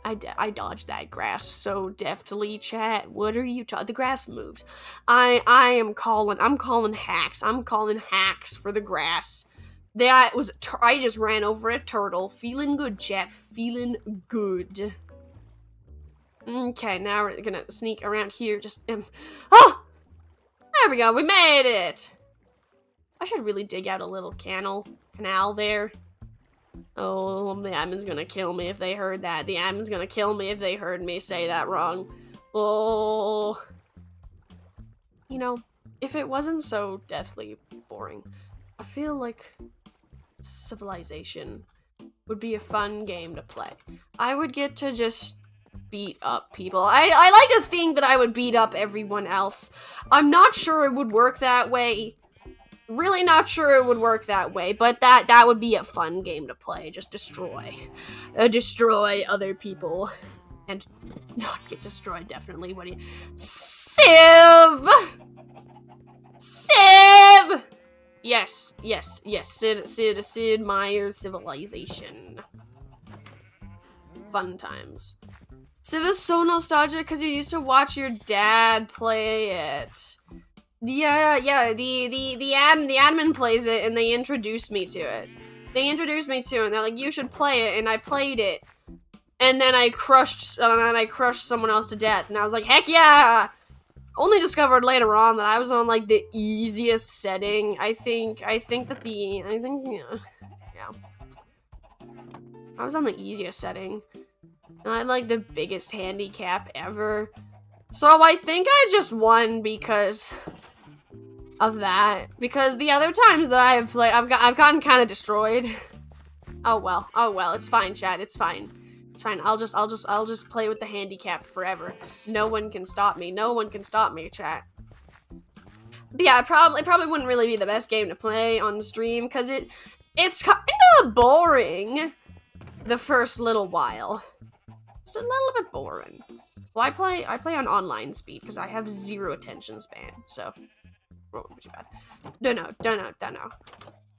I dodged that grass so deftly, chat. What are you talking? The grass moved. I'm calling hacks. I'm calling hacks for the grass. I just ran over a turtle. Feeling good, chat. Feeling good. Okay, now we're gonna sneak around here. Oh! There we go. We made it. I should really dig out a little canal there. Oh, the admin's gonna kill me if they heard that. The admin's gonna kill me if they heard me say that wrong. Oh. You know, if it wasn't so deathly boring, I feel like Civilization would be a fun game to play. I would get to just beat up people. I like to think that I would beat up everyone else. I'm not sure it would work that way. Really not sure it would work that way, but that would be a fun game to play. Just destroy other people and not get destroyed. Definitely. What do you? Civ. Yes. Sid Meier's Civilization. Fun times. Civ is so nostalgic because you used to watch your dad play it. Yeah, the admin plays it, and they introduced me to it. And they're like, you should play it, and I played it. And then I crushed someone else to death, and I was like, heck yeah! Only discovered later on that I was on, like, the easiest setting. I think I was on the easiest setting. And I had, like, the biggest handicap ever. So I think I just won because of that. Because the other times that I have played, I've gotten kind of destroyed. Oh well, it's fine, chat, it's fine. It's fine, I'll just play with the handicap forever. No one can stop me, chat. But yeah, it probably wouldn't really be the best game to play on stream, because it's kind of boring the first little while. Just a little bit boring. Well, I play on online speed, because I have 0 attention span, so won't be too bad. Don't know.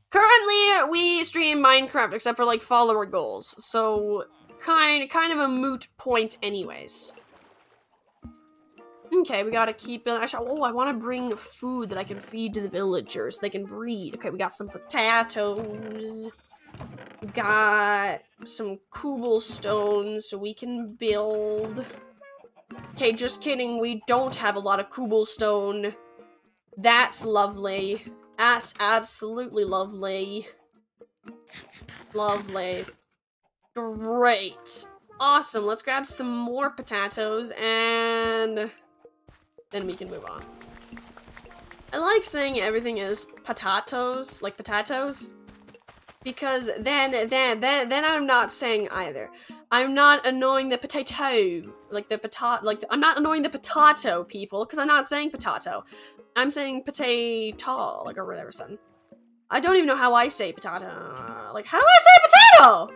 Currently, we stream Minecraft, except for, like, follower goals, so kind of a moot point anyways. Okay, we gotta keep building. Actually, I want to bring food that I can feed to the villagers so they can breed. Okay, we got some potatoes. We got some cobblestone so we can build. Okay, just kidding. We don't have a lot of cobblestone. That's lovely. That's absolutely lovely. Lovely. Great. Awesome. Let's grab some more potatoes and then we can move on. I like saying everything is potatoes, like potatoes, because then I'm not saying either. I'm not annoying the potato, I'm not annoying the potato people, because I'm not saying potato. I'm saying potato, like, or whatever, son. I don't even know how I say potato. Like, how do I say potato?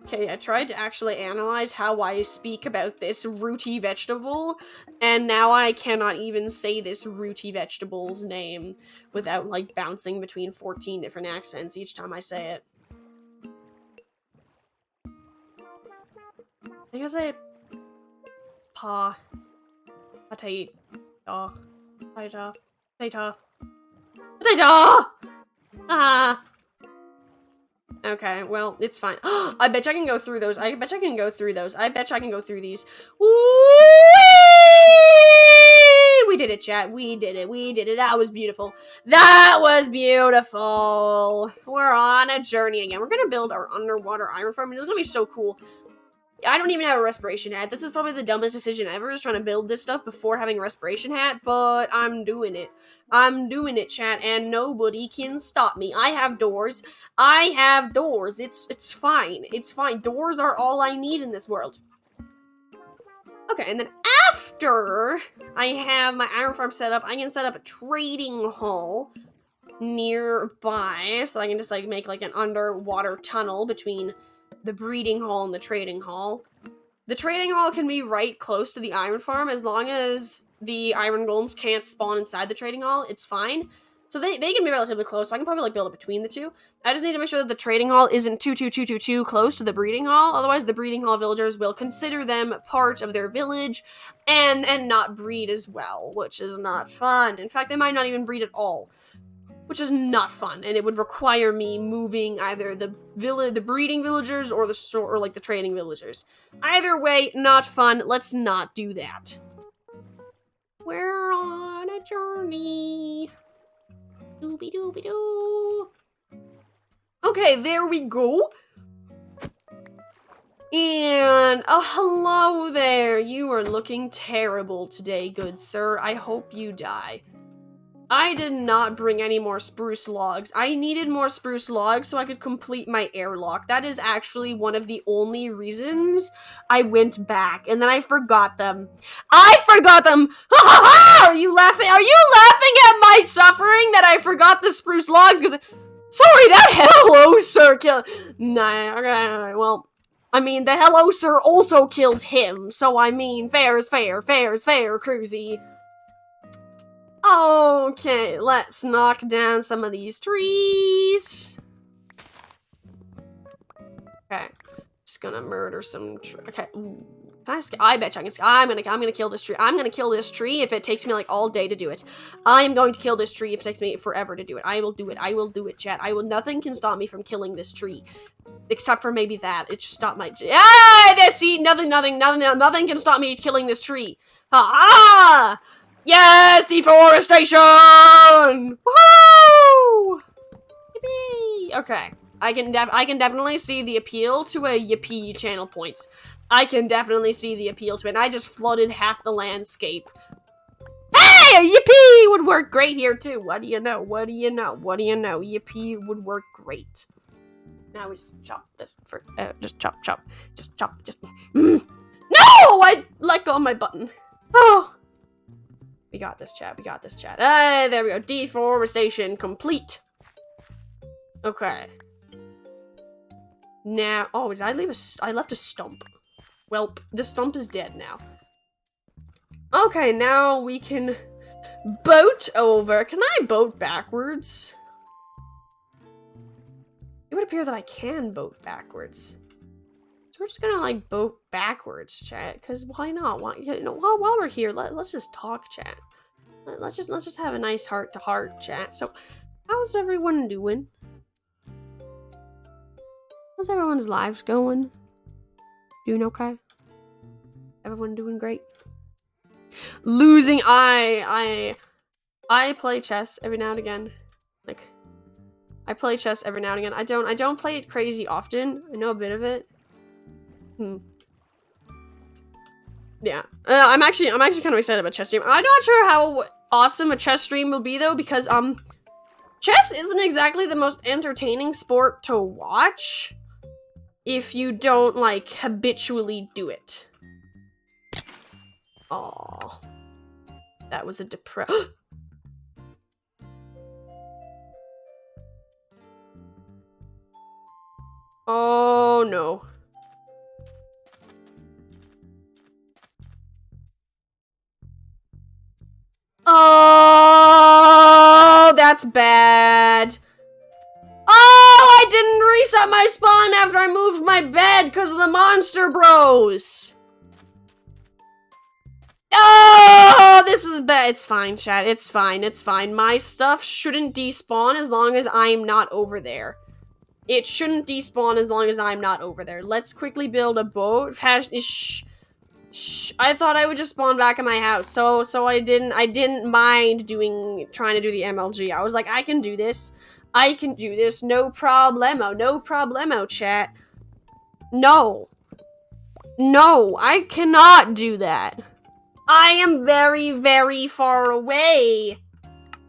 Okay, I tried to actually analyze how I speak about this rooty vegetable, and now I cannot even say this rooty vegetable's name without, like, bouncing between 14 different accents each time I say it. I think I say potato. Ah. Okay, well, it's fine. I bet you I can go through those. I bet you I can go through these. Whee! We did it, chat. We did it. That was beautiful. We're on a journey again. We're gonna build our underwater iron farm, and it's gonna be so cool. I don't even have a respiration hat. This is probably the dumbest decision ever, is trying to build this stuff before having a respiration hat, but I'm doing it. Chat, and nobody can stop me. I have doors. It's fine. Doors are all I need in this world. Okay, and then after I have my iron farm set up, I can set up a trading hall nearby, so I can just like make like an underwater tunnel between the breeding hall and the trading hall. The trading hall can be right close to the iron farm as long as the iron golems can't spawn inside the trading hall. It's fine. So they can be relatively close, so I can probably like build it between the two. I just need to make sure that the trading hall isn't too close to the breeding hall. Otherwise, the breeding hall villagers will consider them part of their village and not breed as well, which is not fun. In fact, they might not even breed at all, which is not fun, and it would require me moving either the breeding villagers or the trading villagers. Either way, not fun. Let's not do that. We're on a journey. Doobie doobie doo. Okay, there we go. And hello there. You are looking terrible today, good sir. I hope you die. I did not bring any more spruce logs. I needed more spruce logs so I could complete my airlock. That is actually one of the only reasons I went back, and then I forgot them. I forgot them! Ha ha ha! Are you laughing? Are you laughing at my suffering that I forgot the spruce logs? Because, sorry, that hello sir killed. Nah, okay, well, I mean, the hello sir also killed him, so I mean, fair is fair, Cruzy. Okay, let's knock down some of these trees. Okay, just gonna murder some. Okay, I bet you I can. I'm gonna kill this tree. I'm gonna kill this tree if it takes me like all day to do it. I am going to kill this tree if it takes me forever to do it. I will do it. I will do it, chat. Nothing can stop me from killing this tree, except for maybe that. It just stopped my. Yeah, see, nothing can stop me killing this tree. Ha ha! Yes, deforestation! Woohoo! Yippee! Okay, I can definitely see the appeal to a yippee channel points. I can definitely see the appeal to it. And I just flooded half the landscape. Hey, a yippee would work great here too. What do you know? Yippee would work great. Now we just chop this for just chop. No! I let go of my button. Oh. We got this, chat. There we go. Deforestation complete. Okay. Now, oh, did I leave I left a stump. Well, the stump is dead now. Okay, now we can boat over. Can I boat backwards? It would appear that I can boat backwards. So we're just gonna like boat backwards, chat. Cause why not? Why, you know, while we're here, let's just talk, chat. Let's just have a nice heart-to-heart chat. So, how's everyone doing? How's everyone's lives going? Doing okay? Everyone doing great? Losing. I play chess every now and again. Like, I play chess every now and again. I don't play it crazy often. I know a bit of it. Yeah, I'm actually kind of excited about chess stream. I'm not sure how awesome a chess stream will be though, because chess isn't exactly the most entertaining sport to watch if you don't like habitually do it. Oh, that was a Oh no. Oh, that's bad. Oh, I didn't reset my spawn after I moved my bed because of the monster bros. Oh, this is bad. It's fine, chat. It's fine. My stuff shouldn't despawn as long as I'm not over there. It shouldn't despawn as long as I'm not over there. Let's quickly build a boat. I thought I would just spawn back in my house, so I didn't mind trying to do the MLG. I was like, I can do this, no problemo, chat. No, I cannot do that. I am very, very far away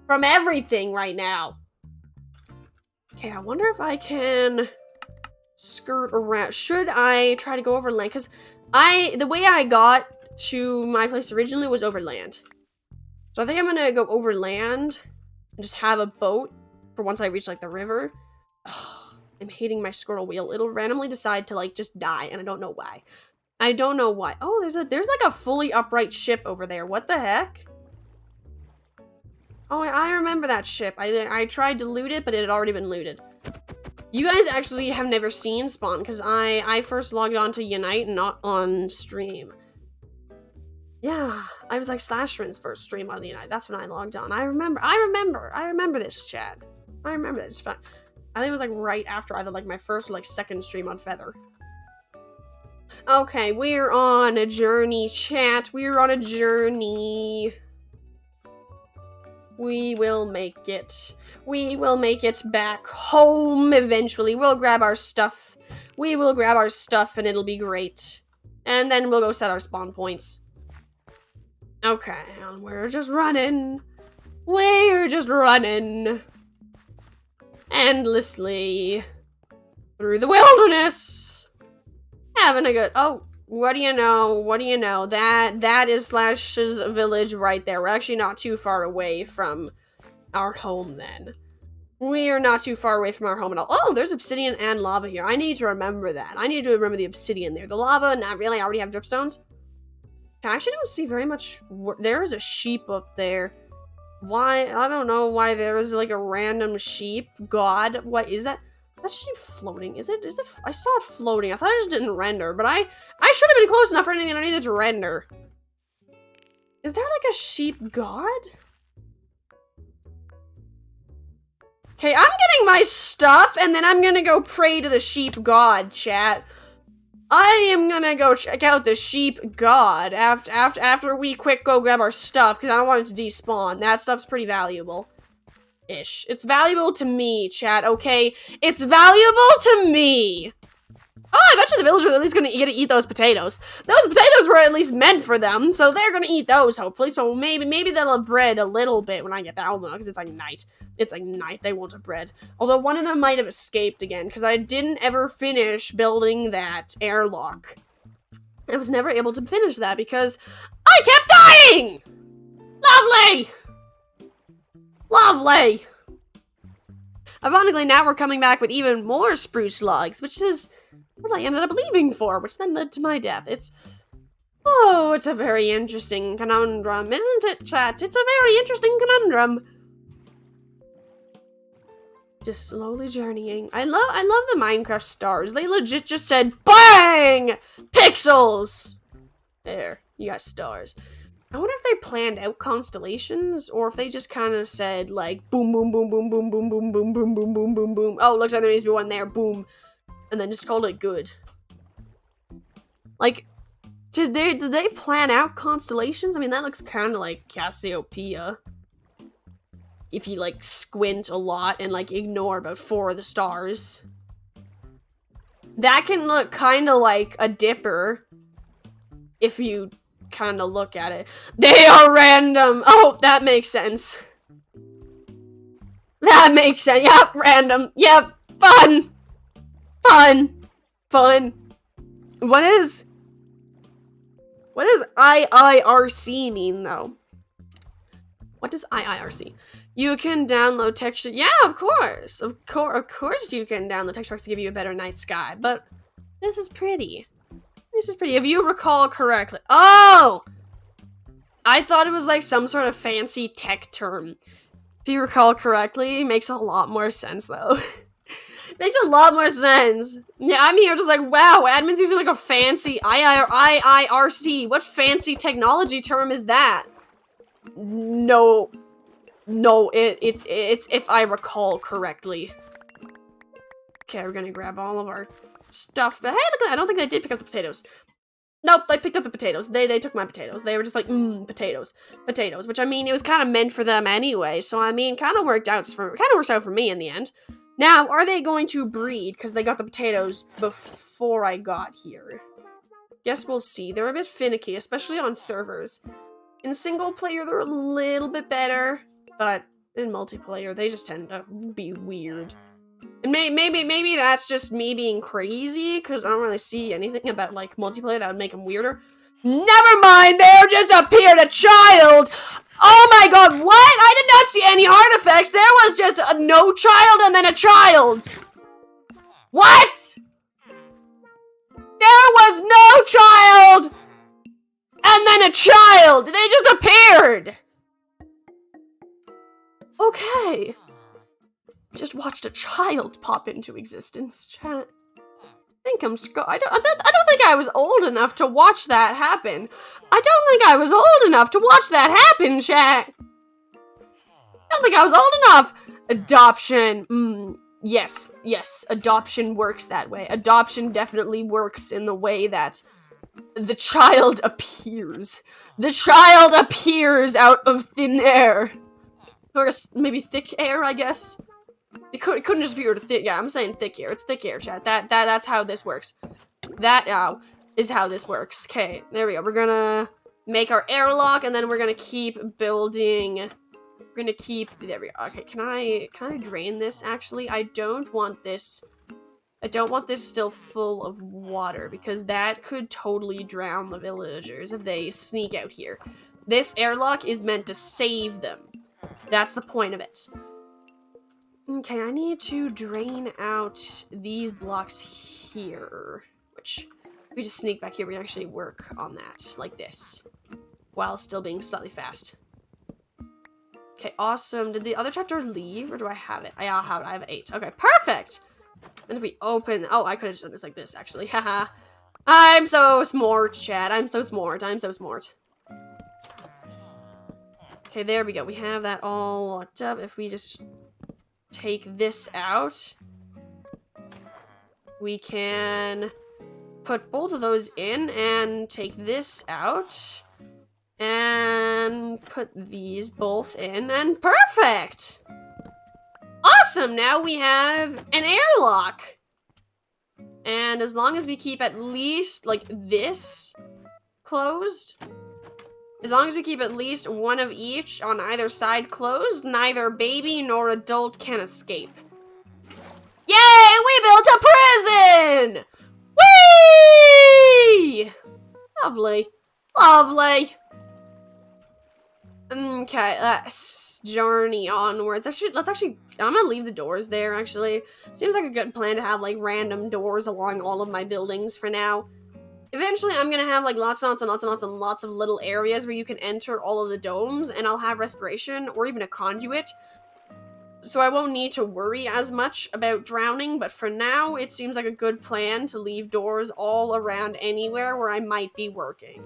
from everything right now. Okay, I wonder if I can skirt around. Should I try to go over land? Because the way I got to my place originally was over land. So I think I'm gonna go over land and just have a boat for once I reach, like, the river. Ugh, I'm hating my scroll wheel. It'll randomly decide to, like, just die, and I don't know why. I don't know why. Oh, there's like a fully upright ship over there. What the heck? Oh, I remember that ship. I tried to loot it, but it had already been looted. You guys actually have never seen Spawn, because I first logged on to Unite, not on stream. Yeah, I was like Slashrin's first stream on Unite. That's when I logged on. I remember this, chat. I remember this. I think it was like right after either like my first or like second stream on Feather. Okay, we're on a journey, chat. We're on a journey. We will make it. We will make it back home eventually. We'll grab our stuff. We will grab our stuff and it'll be great. And then we'll go set our spawn points. Okay, and we're just running. We're just running. Endlessly. Through the wilderness. Having a good... Oh, what do you know? What do you know? That is Slash's village right there. We're actually not too far away from our home then. We are not too far away from our home at all. Oh, there's obsidian and lava here. I need to remember that. I need to remember the obsidian there. The lava, not really. I already have dripstones. I actually don't see very much... There is a sheep up there. Why? I don't know why there is like a random sheep. God, what is that? That sheep floating? Is it? I saw it floating. I thought it just didn't render, but I should have been close enough for anything I needed to render. Is there like a sheep god? Okay, I'm getting my stuff, and then I'm gonna go pray to the sheep god, chat. I am gonna go check out the sheep god after we quick go grab our stuff, because I don't want it to despawn. That stuff's pretty valuable. Ish. It's valuable to me, chat, okay? It's valuable to me! Oh, I bet you the villagers are at least gonna get to eat those potatoes. Those potatoes were at least meant for them, so they're gonna eat those, hopefully. So maybe they'll have bread a little bit when I get back home, because it's like night. It's like night, they won't have bread. Although one of them might have escaped again, because I didn't ever finish building that airlock. I was never able to finish that because I kept dying! Lovely! Lovely! Ironically, now we're coming back with even more spruce logs, which is what I ended up leaving for, which then led to my death. Oh, it's a very interesting conundrum, isn't it, chat? It's a very interesting conundrum. Just slowly journeying. I love the Minecraft stars. They legit just said, BANG! Pixels! There, you got stars. I wonder if they planned out constellations, or if they just kind of said, like, boom, boom, boom, boom, boom, boom, boom, boom, boom, boom, boom, boom, boom. Oh, looks like there needs to be one there, boom. And then just called it good. Like, did they plan out constellations? I mean, that looks kind of like Cassiopeia. If you, like, squint a lot and, like, ignore about 4 of the stars. That can look kind of like a dipper. If you kind of look at it. They are random! Oh, that makes sense. That makes sense. Yep, random. Yep, fun! Fun! Fun. What does IIRC mean, though? What does IIRC? You can download texture. Yeah, of course. Of course you can download texture packs to give you a better night sky. But this is pretty. This is pretty. If you recall correctly. Oh! I thought it was like some sort of fancy tech term. If you recall correctly, it makes a lot more sense, though. Makes a lot more sense. Yeah, I'm here just like, wow, admin's using like a fancy IIRC. What fancy technology term is that? No, it's if I recall correctly. Okay, we're gonna grab all of our stuff. But hey, look at that. I don't think they did pick up the potatoes. Nope, they picked up the potatoes. They took my potatoes. They were just like, potatoes. Potatoes. Which, I mean, it was kind of meant for them anyway. So, I mean, kind of works out for me in the end. Now, are they going to breed? Because they got the potatoes before I got here. Guess we'll see. They're a bit finicky, especially on servers. In single player, they're a little bit better. But in multiplayer, they just tend to be weird. And maybe that's just me being crazy, because I don't really see anything about, like, multiplayer that would make them weirder. Never mind, there just appeared a child! Oh my god, what? I did not see any heart effects. There was just a no child and then a child. What? There was no child and then a child. They just appeared. Okay. Just watched a child pop into existence, chat. I think I don't think I was old enough to watch that happen. I don't think I was old enough to watch that happen, chat. I don't think I was old enough. Adoption. Yes, adoption works that way. Adoption definitely works in the way that the child appears. The child appears out of thin air. Or maybe thick air, I guess. It couldn't just be thick. Yeah, I'm saying thick air. It's thick air, chat. That's how this works. That now is how this works. Okay, there we go. We're gonna make our airlock, and then we're gonna keep building. We're gonna keep. There we go. Okay, can I drain this? Actually, I don't want this. I don't want this still full of water because that could totally drown the villagers if they sneak out here. This airlock is meant to save them. That's the point of it. Okay, I need to drain out these blocks here, which if we just sneak back here, we can actually work on that, like this, while still being slightly fast. Okay, awesome. Did the other trapdoor leave, or do I have it? I have it. I have 8. Okay, perfect! Then if we open... Oh, I could have just done this like this, actually. Haha. I'm so smart, chat. I'm so smart. I'm so smart. Okay, there we go. We have that all locked up. If we just... take this out, we can put both of those in and take this out and put these both in and perfect! Awesome! Now we have an airlock! And as long as we keep at least, like, this closed, as long as we keep at least one of each on either side closed, neither baby nor adult can escape. Yay! We built a prison! Whee! Lovely. Lovely. Okay, let's journey onwards. I'm gonna leave the doors there, actually. Seems like a good plan to have, like, random doors along all of my buildings for now. Eventually, I'm gonna have, like, lots and lots of little areas where you can enter all of the domes, and I'll have respiration, or even a conduit. So I won't need to worry as much about drowning, but for now, it seems like a good plan to leave doors all around anywhere where I might be working.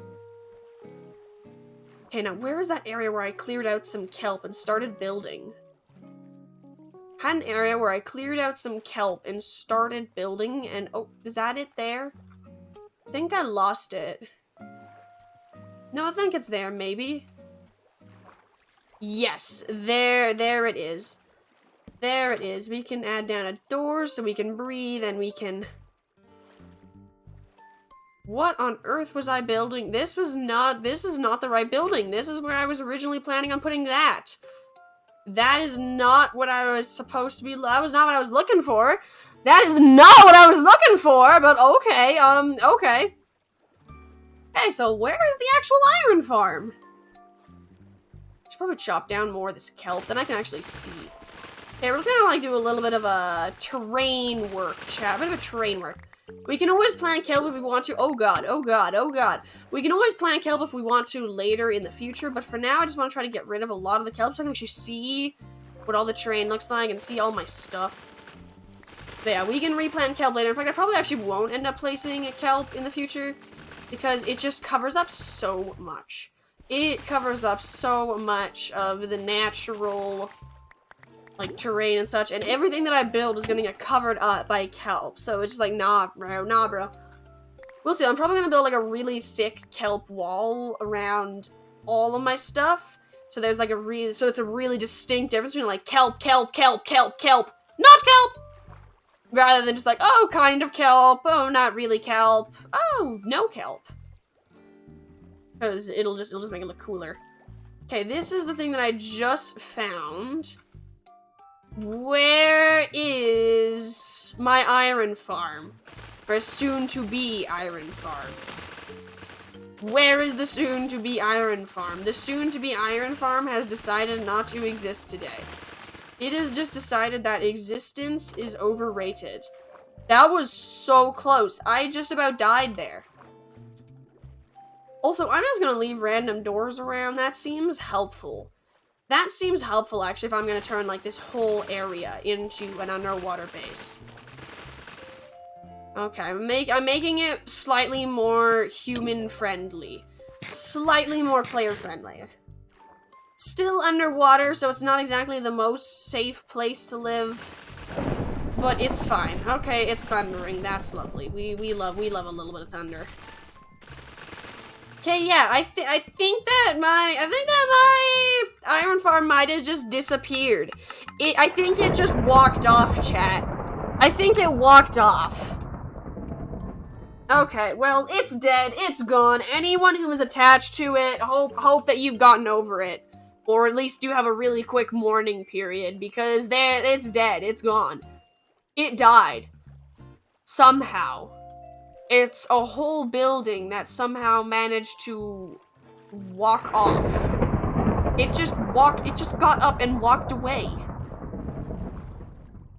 Okay, now where is that area where I cleared out some kelp and started building? Had an area where I cleared out some kelp and started building, and oh, is that it there? I think I lost it. No, I think it's there, maybe. Yes, there it is. There it is. We can add down a door so we can breathe and we can... What on earth was I building? This is not the right building. This is where I was originally planning on putting that. That is not what I was supposed to be. That was not what I was looking for. That is not what I was looking for, but okay, okay. Okay, so where is the actual iron farm? I should probably chop down more of this kelp, then I can actually see. Okay, we're just gonna, like, do a little bit of a terrain work, chat. A bit of a terrain work. We can always plant kelp if we want to. Oh god, oh god, oh god. We can always plant kelp if we want to later in the future, but for now, I just want to try to get rid of a lot of the kelp so I can actually see what all the terrain looks like and see all my stuff. But yeah, we can replant kelp later. In fact, I probably actually won't end up placing a kelp in the future because it just covers up so much. It covers up so much of the natural, like, terrain and such, and everything that I build is gonna get covered up by kelp. So it's just like, nah, bro. We'll see. I'm probably gonna build, like, a really thick kelp wall around all of my stuff. So there's, like, so it's a really distinct difference between, like, kelp, not kelp! Rather than just like, oh, kind of kelp, oh, not really kelp, oh, no kelp. Because it'll just make it look cooler. Okay, this is the thing that I just found. Where is my iron farm? Or soon-to-be iron farm? Where is the soon-to-be iron farm? The soon-to-be iron farm has decided not to exist today. It has just decided that existence is overrated. That was so close. I just about died there. Also, I'm just gonna leave random doors around. That seems helpful. That seems helpful, actually, if I'm gonna turn, like, this whole area into an underwater base. Okay, I'm making it slightly more human-friendly. Slightly more player-friendly. Still underwater, so it's not exactly the most safe place to live. But it's fine. Okay, it's thundering. That's lovely. We love a little bit of thunder. Okay, yeah, I think that my iron farm might have just disappeared. I think it just walked off, chat. I think it walked off. Okay, well, it's dead. It's gone. Anyone who was attached to it, hope that you've gotten over it. Or at least you have a really quick mourning period, because it's dead. It's gone. It died. Somehow. It's a whole building that somehow managed to walk off. It just got up and walked away.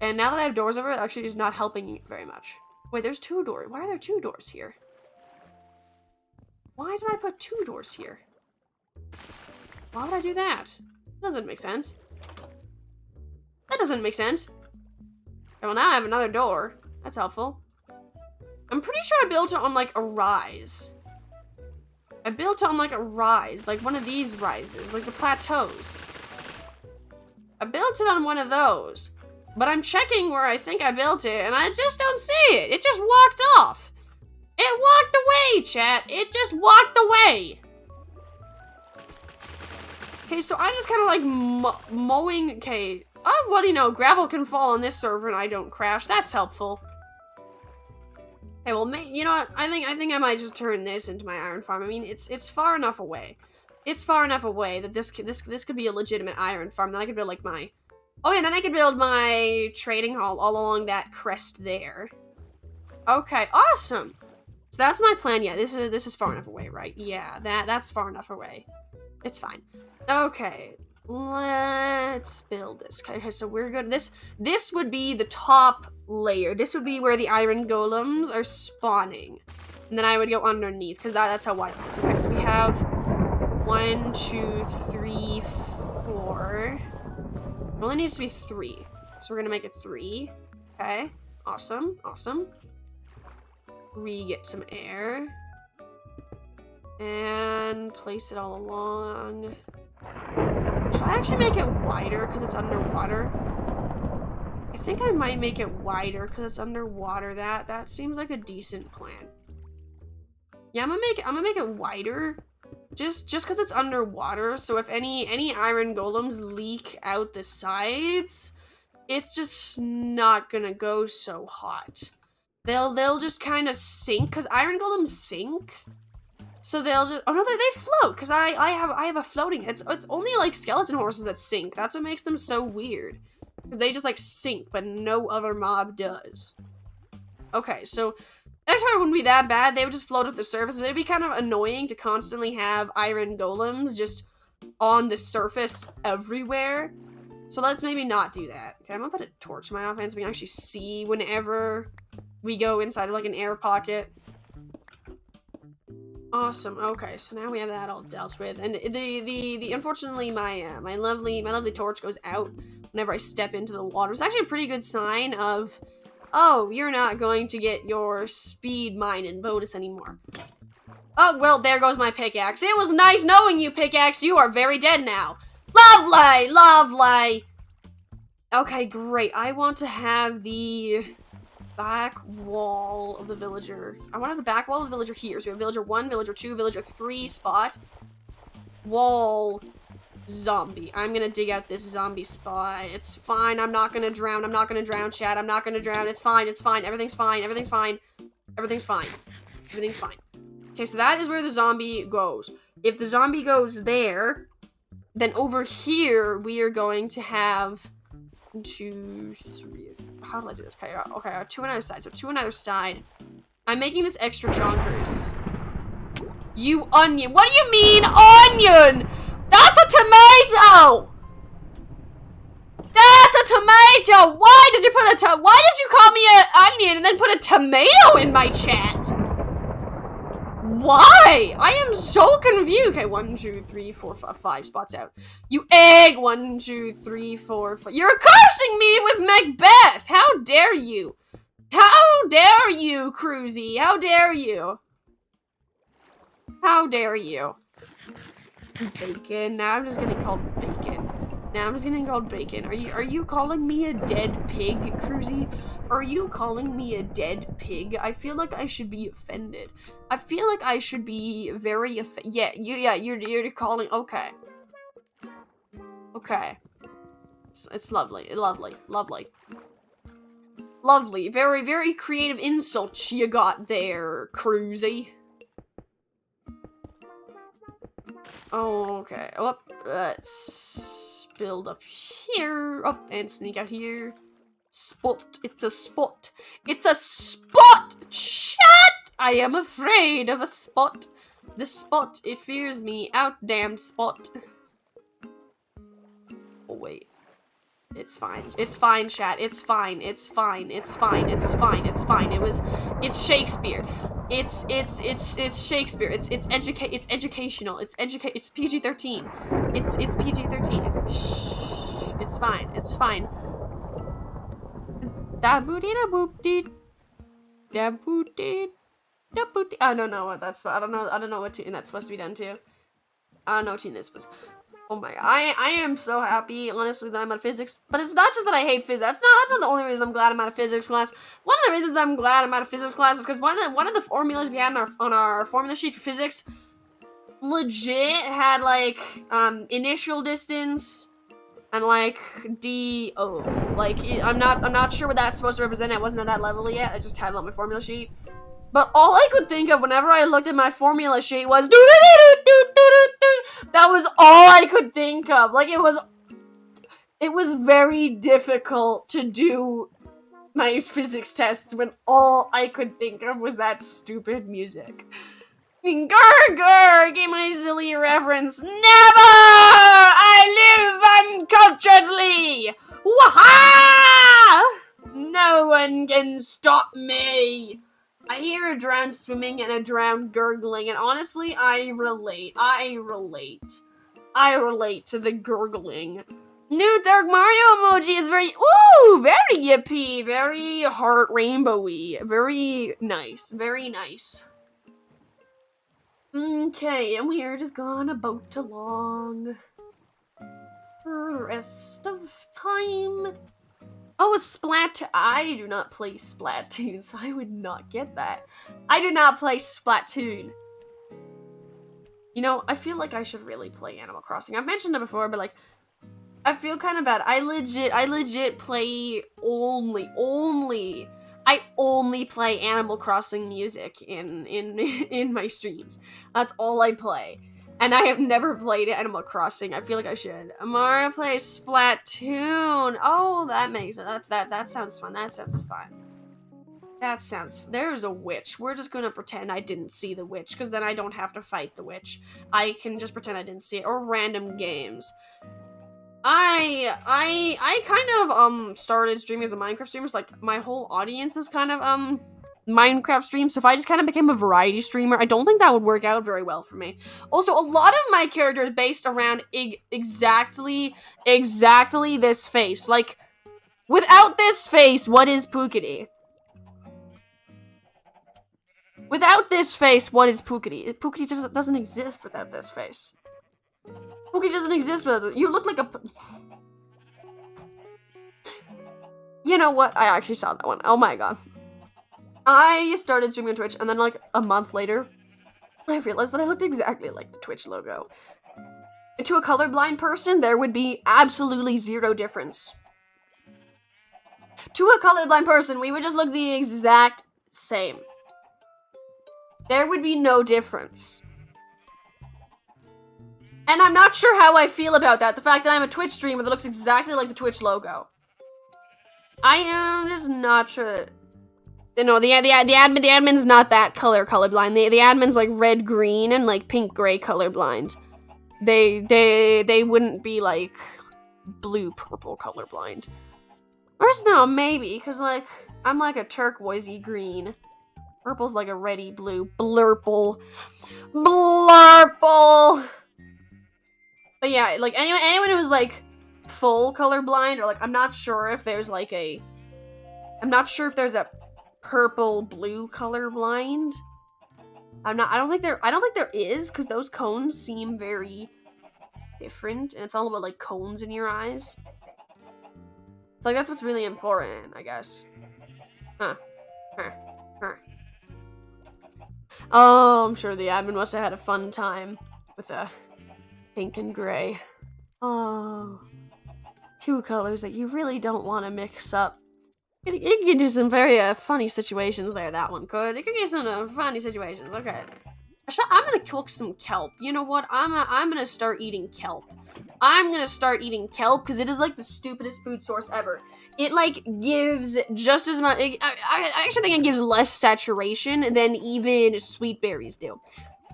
And now that I have doors over it, actually is not helping very much. Wait, there's 2 doors. Why are there 2 doors here? Why did I put 2 doors here? Why would I do that? That doesn't make sense. That doesn't make sense. Okay, well, now I have another door. That's helpful. I'm pretty sure I built it on, like, a rise. I built it on, like, a rise. Like, one of these rises. Like, the plateaus. I built it on one of those. But I'm checking where I think I built it, and I just don't see it. It just walked off. It walked away, chat. It just walked away. Okay, so I'm just kind of, like, mowing. Okay. Oh, well, you know, gravel can fall on this server, and I don't crash. That's helpful. Okay, well, you know what? I think I might just turn this into my iron farm. I mean, it's far enough away. It's far enough away that this could be a legitimate iron farm. Then I could build like my, oh yeah, then I could build my trading hall all along that crest there. Okay, awesome. So that's my plan. Yeah, this is far enough away, right? Yeah, that's far enough away. It's fine. Okay. Let's build this. Okay, so we're good. This would be the top layer. This would be where the iron golems are spawning. And then I would go underneath, because that's how wide this is. Okay, so we have 1, 2, 3, 4. It only needs to be 3. So we're gonna make it 3. Okay. Awesome. Awesome. Get some air. And place it all along. Should I actually make it wider because it's underwater? I think I might make it wider because it's underwater. That seems like a decent plan. Yeah, I'm gonna make it wider. Just because it's underwater, so if any iron golems leak out the sides, it's just not gonna go so hot. They'll just kind of sink, because iron golems sink. So they'll just, oh no, they float, because I have a floating, it's only like skeleton horses that sink. That's what makes them so weird. Because they just like sink, but no other mob does. Okay, so next part wouldn't be that bad. They would just float up the surface, but it'd be kind of annoying to constantly have iron golems just on the surface everywhere. So let's maybe not do that. Okay, I'm gonna put a torch in my offense so we can actually see whenever we go inside of like an air pocket. Awesome. Okay, so now we have that all dealt with, and the unfortunately my lovely torch goes out whenever I step into the water. It's actually a pretty good sign of, oh, you're not going to get your speed mine and bonus anymore. Oh well, there goes my pickaxe. It was nice knowing you, pickaxe. You are very dead now. Lovely, lovely. Okay, great. I want to have the back wall of the villager. I want to have the back wall of the villager here. So we have villager 1, villager 2, villager 3 spot. Wall zombie. I'm gonna dig out this zombie spot. It's fine. I'm not gonna drown. I'm not gonna drown, chat. I'm not gonna drown. It's fine. It's fine. Everything's fine. Everything's fine. Everything's fine. Everything's fine. Okay, so that is where the zombie goes. If the zombie goes there, then over here we are going to have 2, 3. How do I do this? Okay, 2 on either side. So 2 on either side. I'm making this extra chonkers. You onion. What do you mean, onion? That's a tomato! That's a tomato! Why did you call me an onion and then put a tomato in my chat? Why? I am so confused. Okay, 1, 2, 3, 4, 5 spots out. You egg. 1, 2, 3, 4, 5. You're cursing me with Macbeth! How dare you? How dare you, Cruzy? How dare you? How dare you? Bacon. Now I'm just getting called bacon. Are you calling me a dead pig, Cruzy? Are you calling me a dead pig? I feel like I should be offended. I feel like I should be very you're calling. Okay. Okay. It's lovely. Lovely. Very, very creative insults you got there, Cruzy. Oh, okay. Oh, let's build up here. Up and sneak out here. Spot. It's a spot. It's a spot! Chat! I am afraid of a spot. The spot, it fears me. Out damned spot. Oh, wait. It's fine. It's fine, chat. It's fine. It's fine. It's fine. It's fine. It's fine. It's Shakespeare. It's Shakespeare. It's educational. It's PG-13. It's PG-13. It's fine. It's fine. Da booty da boop dee. Da booty. Da booty. I don't know what that's. I don't know what tune that's supposed to be done to. I don't know what tune this was. Oh my god. I am so happy, honestly, that I'm out of physics. But it's not just that I hate physics. That's not the only reason I'm glad I'm out of physics class. One of the reasons I'm glad I'm out of physics class is because one of the formulas we had on our formula sheet for physics legit had like initial distance and like DO. Like I'm not sure what that's supposed to represent. I wasn't at that level yet. I just had it on my formula sheet. But all I could think of whenever I looked at my formula sheet was that was all I could think of. Like it was very difficult to do my physics tests when all I could think of was that stupid music. Grr, give my silly reference. Never! I live unculturedly! Waha! No one can stop me! I hear a drowned swimming and a drowned gurgling, and honestly, I relate to the gurgling. New Dark Mario emoji is very yippee, very heart rainbowy, very nice. Okay, and we are just gonna boat along for the rest of time. Oh, a Splat. I do not play Splatoon, so I would not get that. I do not play Splatoon. You know, I feel like I should really play Animal Crossing. I've mentioned it before, but like, I feel kind of bad. I legit play I only play Animal Crossing music in my streams. That's all I play. And I have never played Animal Crossing. I feel like I should. Amara plays Splatoon. Oh, that makes it. That sounds fun. That sounds fun. There's a witch. We're just gonna pretend I didn't see the witch, because then I don't have to fight the witch. I can just pretend I didn't see it. Or random games. I kind of started streaming as a Minecraft streamer. So, like, my whole audience is kind of Minecraft stream, so if I just kind of became a variety streamer, I don't think that would work out very well for me. Also, a lot of my character is based around exactly this face. Like, without this face, what is Pookity? Without this face, what is Pookity? Pookity just doesn't exist without this face. Pookity doesn't exist without it. You look like a... You know what? I actually saw that one. Oh my god. I started streaming on Twitch, and then, like, a month later, I realized that I looked exactly like the Twitch logo. And to a colorblind person, there would be absolutely zero difference. To a colorblind person, we would just look the exact same. There would be no difference. And I'm not sure how I feel about that. The fact that I'm a Twitch streamer that looks exactly like the Twitch logo. I am just not sure that No, the admin's not that colorblind. The admin's like red green and like pink gray colorblind. They wouldn't be like blue purple colorblind. Or no, maybe, because like I'm like a turquoisey green. Purple's like a reddy blue. Blurple. Blurple. But yeah, like anyone who's like full colorblind, or like I'm not sure if there's a purple blue colorblind. I don't think there is, because those cones seem very different, and it's all about like cones in your eyes. So like that's what's really important, I guess. Huh. Oh, I'm sure the admin must have had a fun time with pink and gray. Oh, two colors that you really don't want to mix up. It could do some very funny situations there, that one could. It could get some funny situations, okay. I'm gonna cook some kelp. You know what? I'm gonna start eating kelp. I'm gonna start eating kelp because it is like the stupidest food source ever. It like gives just as much. I actually think it gives less saturation than even sweet berries do.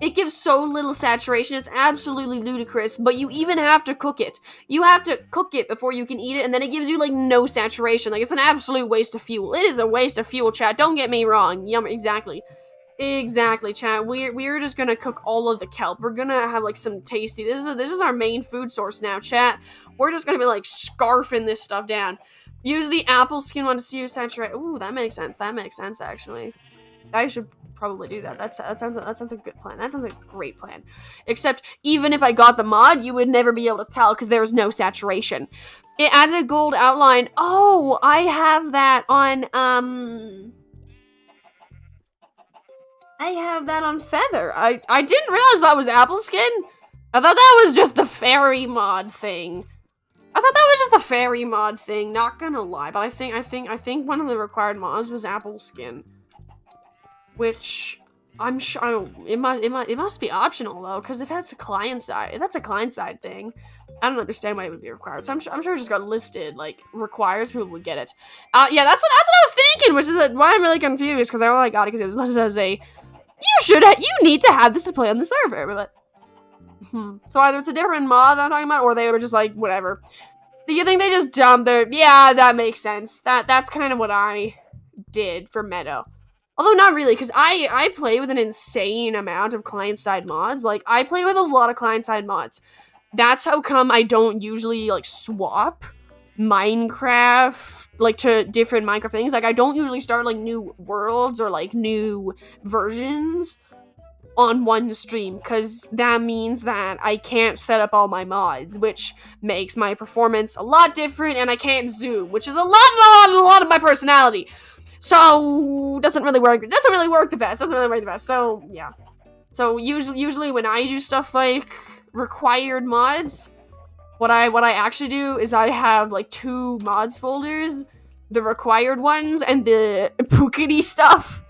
It gives so little saturation, it's absolutely ludicrous, but you even have to cook it. You have to cook it before you can eat it, and then it gives you, like, no saturation. Like, it's an absolute waste of fuel. It is a waste of fuel, chat. Don't get me wrong. Yum, exactly. Exactly, chat. We're just gonna cook all of the kelp. We're gonna have, like, some tasty... This is our main food source now, chat. We're just gonna be, like, scarfing this stuff down. Use the apple skin one to see you saturate... Ooh, that makes sense. That makes sense, actually. I should probably do that. That sounds a good plan. That sounds like a great plan. Except, even if I got the mod, you would never be able to tell because there's no saturation. It adds a gold outline. Oh, I have that on, I have that on Feather. I didn't realize that was apple skin. I thought that was just the fairy mod thing. Not gonna lie, but I think one of the required mods was apple skin. Which I'm sure it must be optional though, because if that's a client side thing, I don't understand why it would be required. So I'm sure it just got listed like requires, people would get it. Yeah, that's what I was thinking, which is why I'm really confused, because I only got it because it was listed as a you need to have this to play on the server. But so either it's a different mod that I'm talking about, or they were just like whatever. Do you think they just dumped their? Yeah, that makes sense. That's kind of what I did for Meadow. Although not really, because I play with an insane amount of client-side mods. Like, I play with a lot of client-side mods. That's how come I don't usually, like, swap Minecraft, like, to different Minecraft things. Like, I don't usually start, like, new worlds or, like, new versions on one stream, because that means that I can't set up all my mods, which makes my performance a lot different, and I can't zoom, which is a lot of my personality. So doesn't really work the best. So yeah. So usually when I do stuff like required mods, what I actually do is I have like two mods folders, the required ones and the pookity stuff.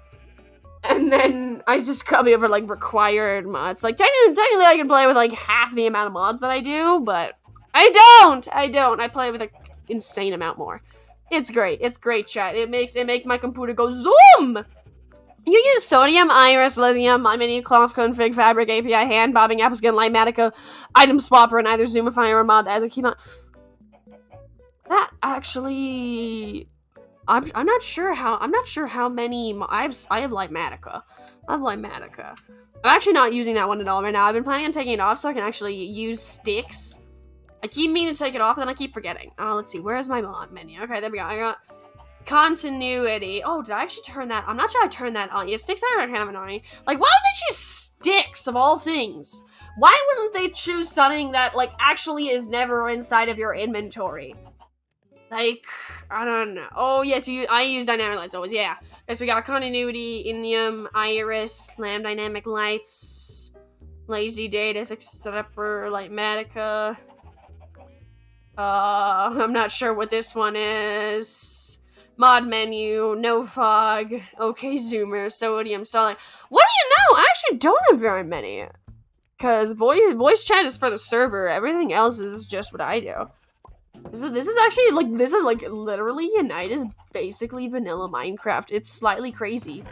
And then I just copy over like required mods. Like technically I can play with like half the amount of mods that I do, but I don't. I play with an insane amount more. It's great, chat. It makes my computer go zoom! You use sodium, iris, lithium, mod menu, cloth, config, fabric, API, hand, bobbing, apple skin, Lightmatica, item swapper, and either zoomifier or mod as a key mod. That actually... I'm not sure how many... I have Lightmatica. I'm actually not using that one at all right now. I've been planning on taking it off so I can actually use sticks. I keep meaning to take it off, and then I keep forgetting. Let's see. Where's my mod menu? Okay, there we go. I got continuity. Oh, did I actually turn that? I'm not sure I turned that on. Yeah, sticks are kind of annoying. Like, why would they choose sticks, of all things? Why wouldn't they choose something that, like, actually is never inside of your inventory? Like, I don't know. Oh, yes, I use dynamic lights always. Yeah. Yes, we got continuity, indium, iris, slam dynamic lights, lazy data, fix setuper, Lightmatica. I'm not sure what this one is. Mod menu, no fog, okay zoomer, sodium, stalling. What do you know? I actually don't have very many. Because voice chat is for the server. Everything else is just what I do. This is actually, like, this is, like, literally Unite is basically vanilla Minecraft. It's slightly crazy.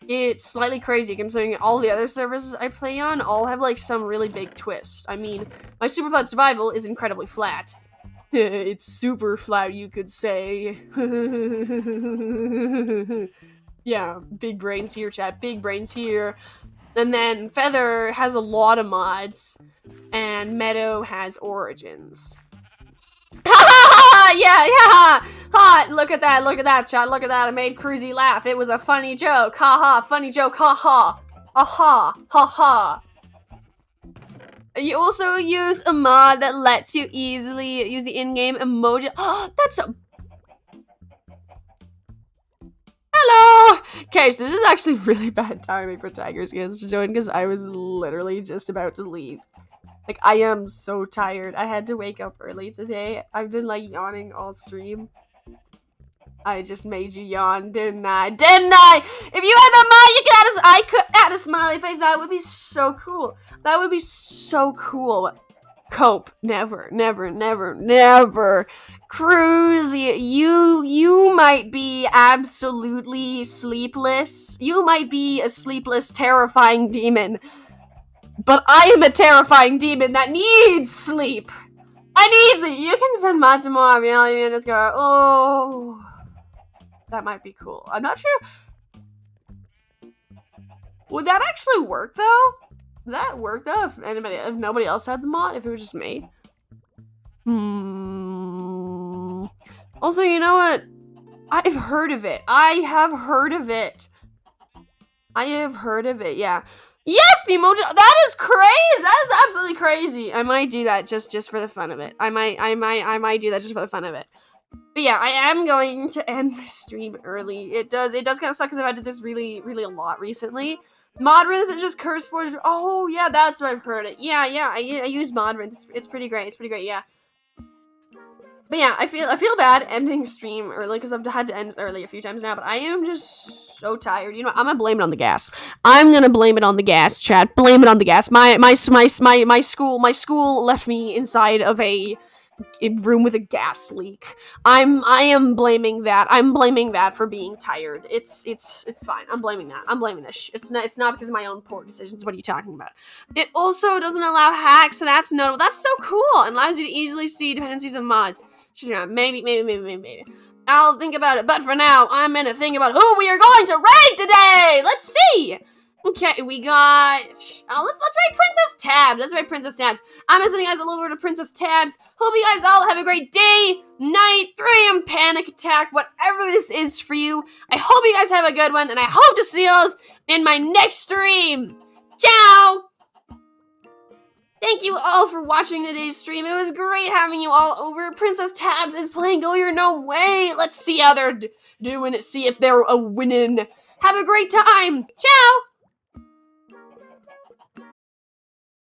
It's slightly crazy considering all the other servers I play on all have, like, some really big twist. I mean, my super flat survival is incredibly flat. It's super flat, you could say. Yeah, big brains here, chat. Big brains here. And then Feather has a lot of mods, and Meadow has Origins. Yeah, ha! Look at that, chat. Look at that. I made Cruzy laugh. It was a funny joke. Ha ha, funny joke. Ha ha. Aha, ha ha. You also use a mod that lets you easily use the in-game emoji. Oh, that's a... Hello! Okay, so this is actually really bad timing for Tiger's Kids to join because I was literally just about to leave. Like, I am so tired. I had to wake up early today. I've been, like, yawning all stream. I just made you yawn, didn't I? Didn't I? If you had the mod, you could add a smiley face. That would be so cool. That would be so cool. Cope. Never, never, never, never. Cruzy, you might be absolutely sleepless. You might be a sleepless, terrifying demon. But I am a terrifying demon that needs sleep. I need sleep. You can send mods to more reality and just go, oh... That might be cool. I'm not sure. Would that actually work though? Would that work though if nobody else had the mod? If it was just me? Also, you know what? I've heard of it. I have heard of it. Yeah. Yes, the emoji. That is crazy. That is absolutely crazy. I might do that just for the fun of it. I might do that just for the fun of it. But yeah, I am going to end the stream early. It does kind of suck because I've had this really a lot recently. Modrinth is just curse forge. Oh yeah, that's what I've heard it. Yeah, I use Modrinth. It's pretty great. Yeah. But yeah, I feel bad ending stream early because I've had to end early a few times now. But I am just so tired. You know, I'm gonna blame it on the gas. I'm gonna blame it on the gas, chat. Blame it on the gas. My school left me inside of a room with a gas leak. I am blaming that. I'm blaming that for being tired. It's fine. I'm blaming that. I'm blaming this. It's not because of my own poor decisions. What are you talking about? It also doesn't allow hacks, so that's notable. That's so cool. It allows you to easily see dependencies of mods. Maybe. I'll think about it. But for now, I'm gonna think about who we are going to raid today. Let's see. Okay, we got... let's raid Princess Tabs. I'm sending you guys all over to Princess Tabs. Hope you guys all have a great day, night, 3 a.m. panic attack, whatever this is for you. I hope you guys have a good one, and I hope to see you in my next stream. Ciao! Thank you all for watching today's stream. It was great having you all over. Princess Tabs is playing Go Your No Way. Let's see how they're doing it. See if they're winning. Have a great time. Ciao!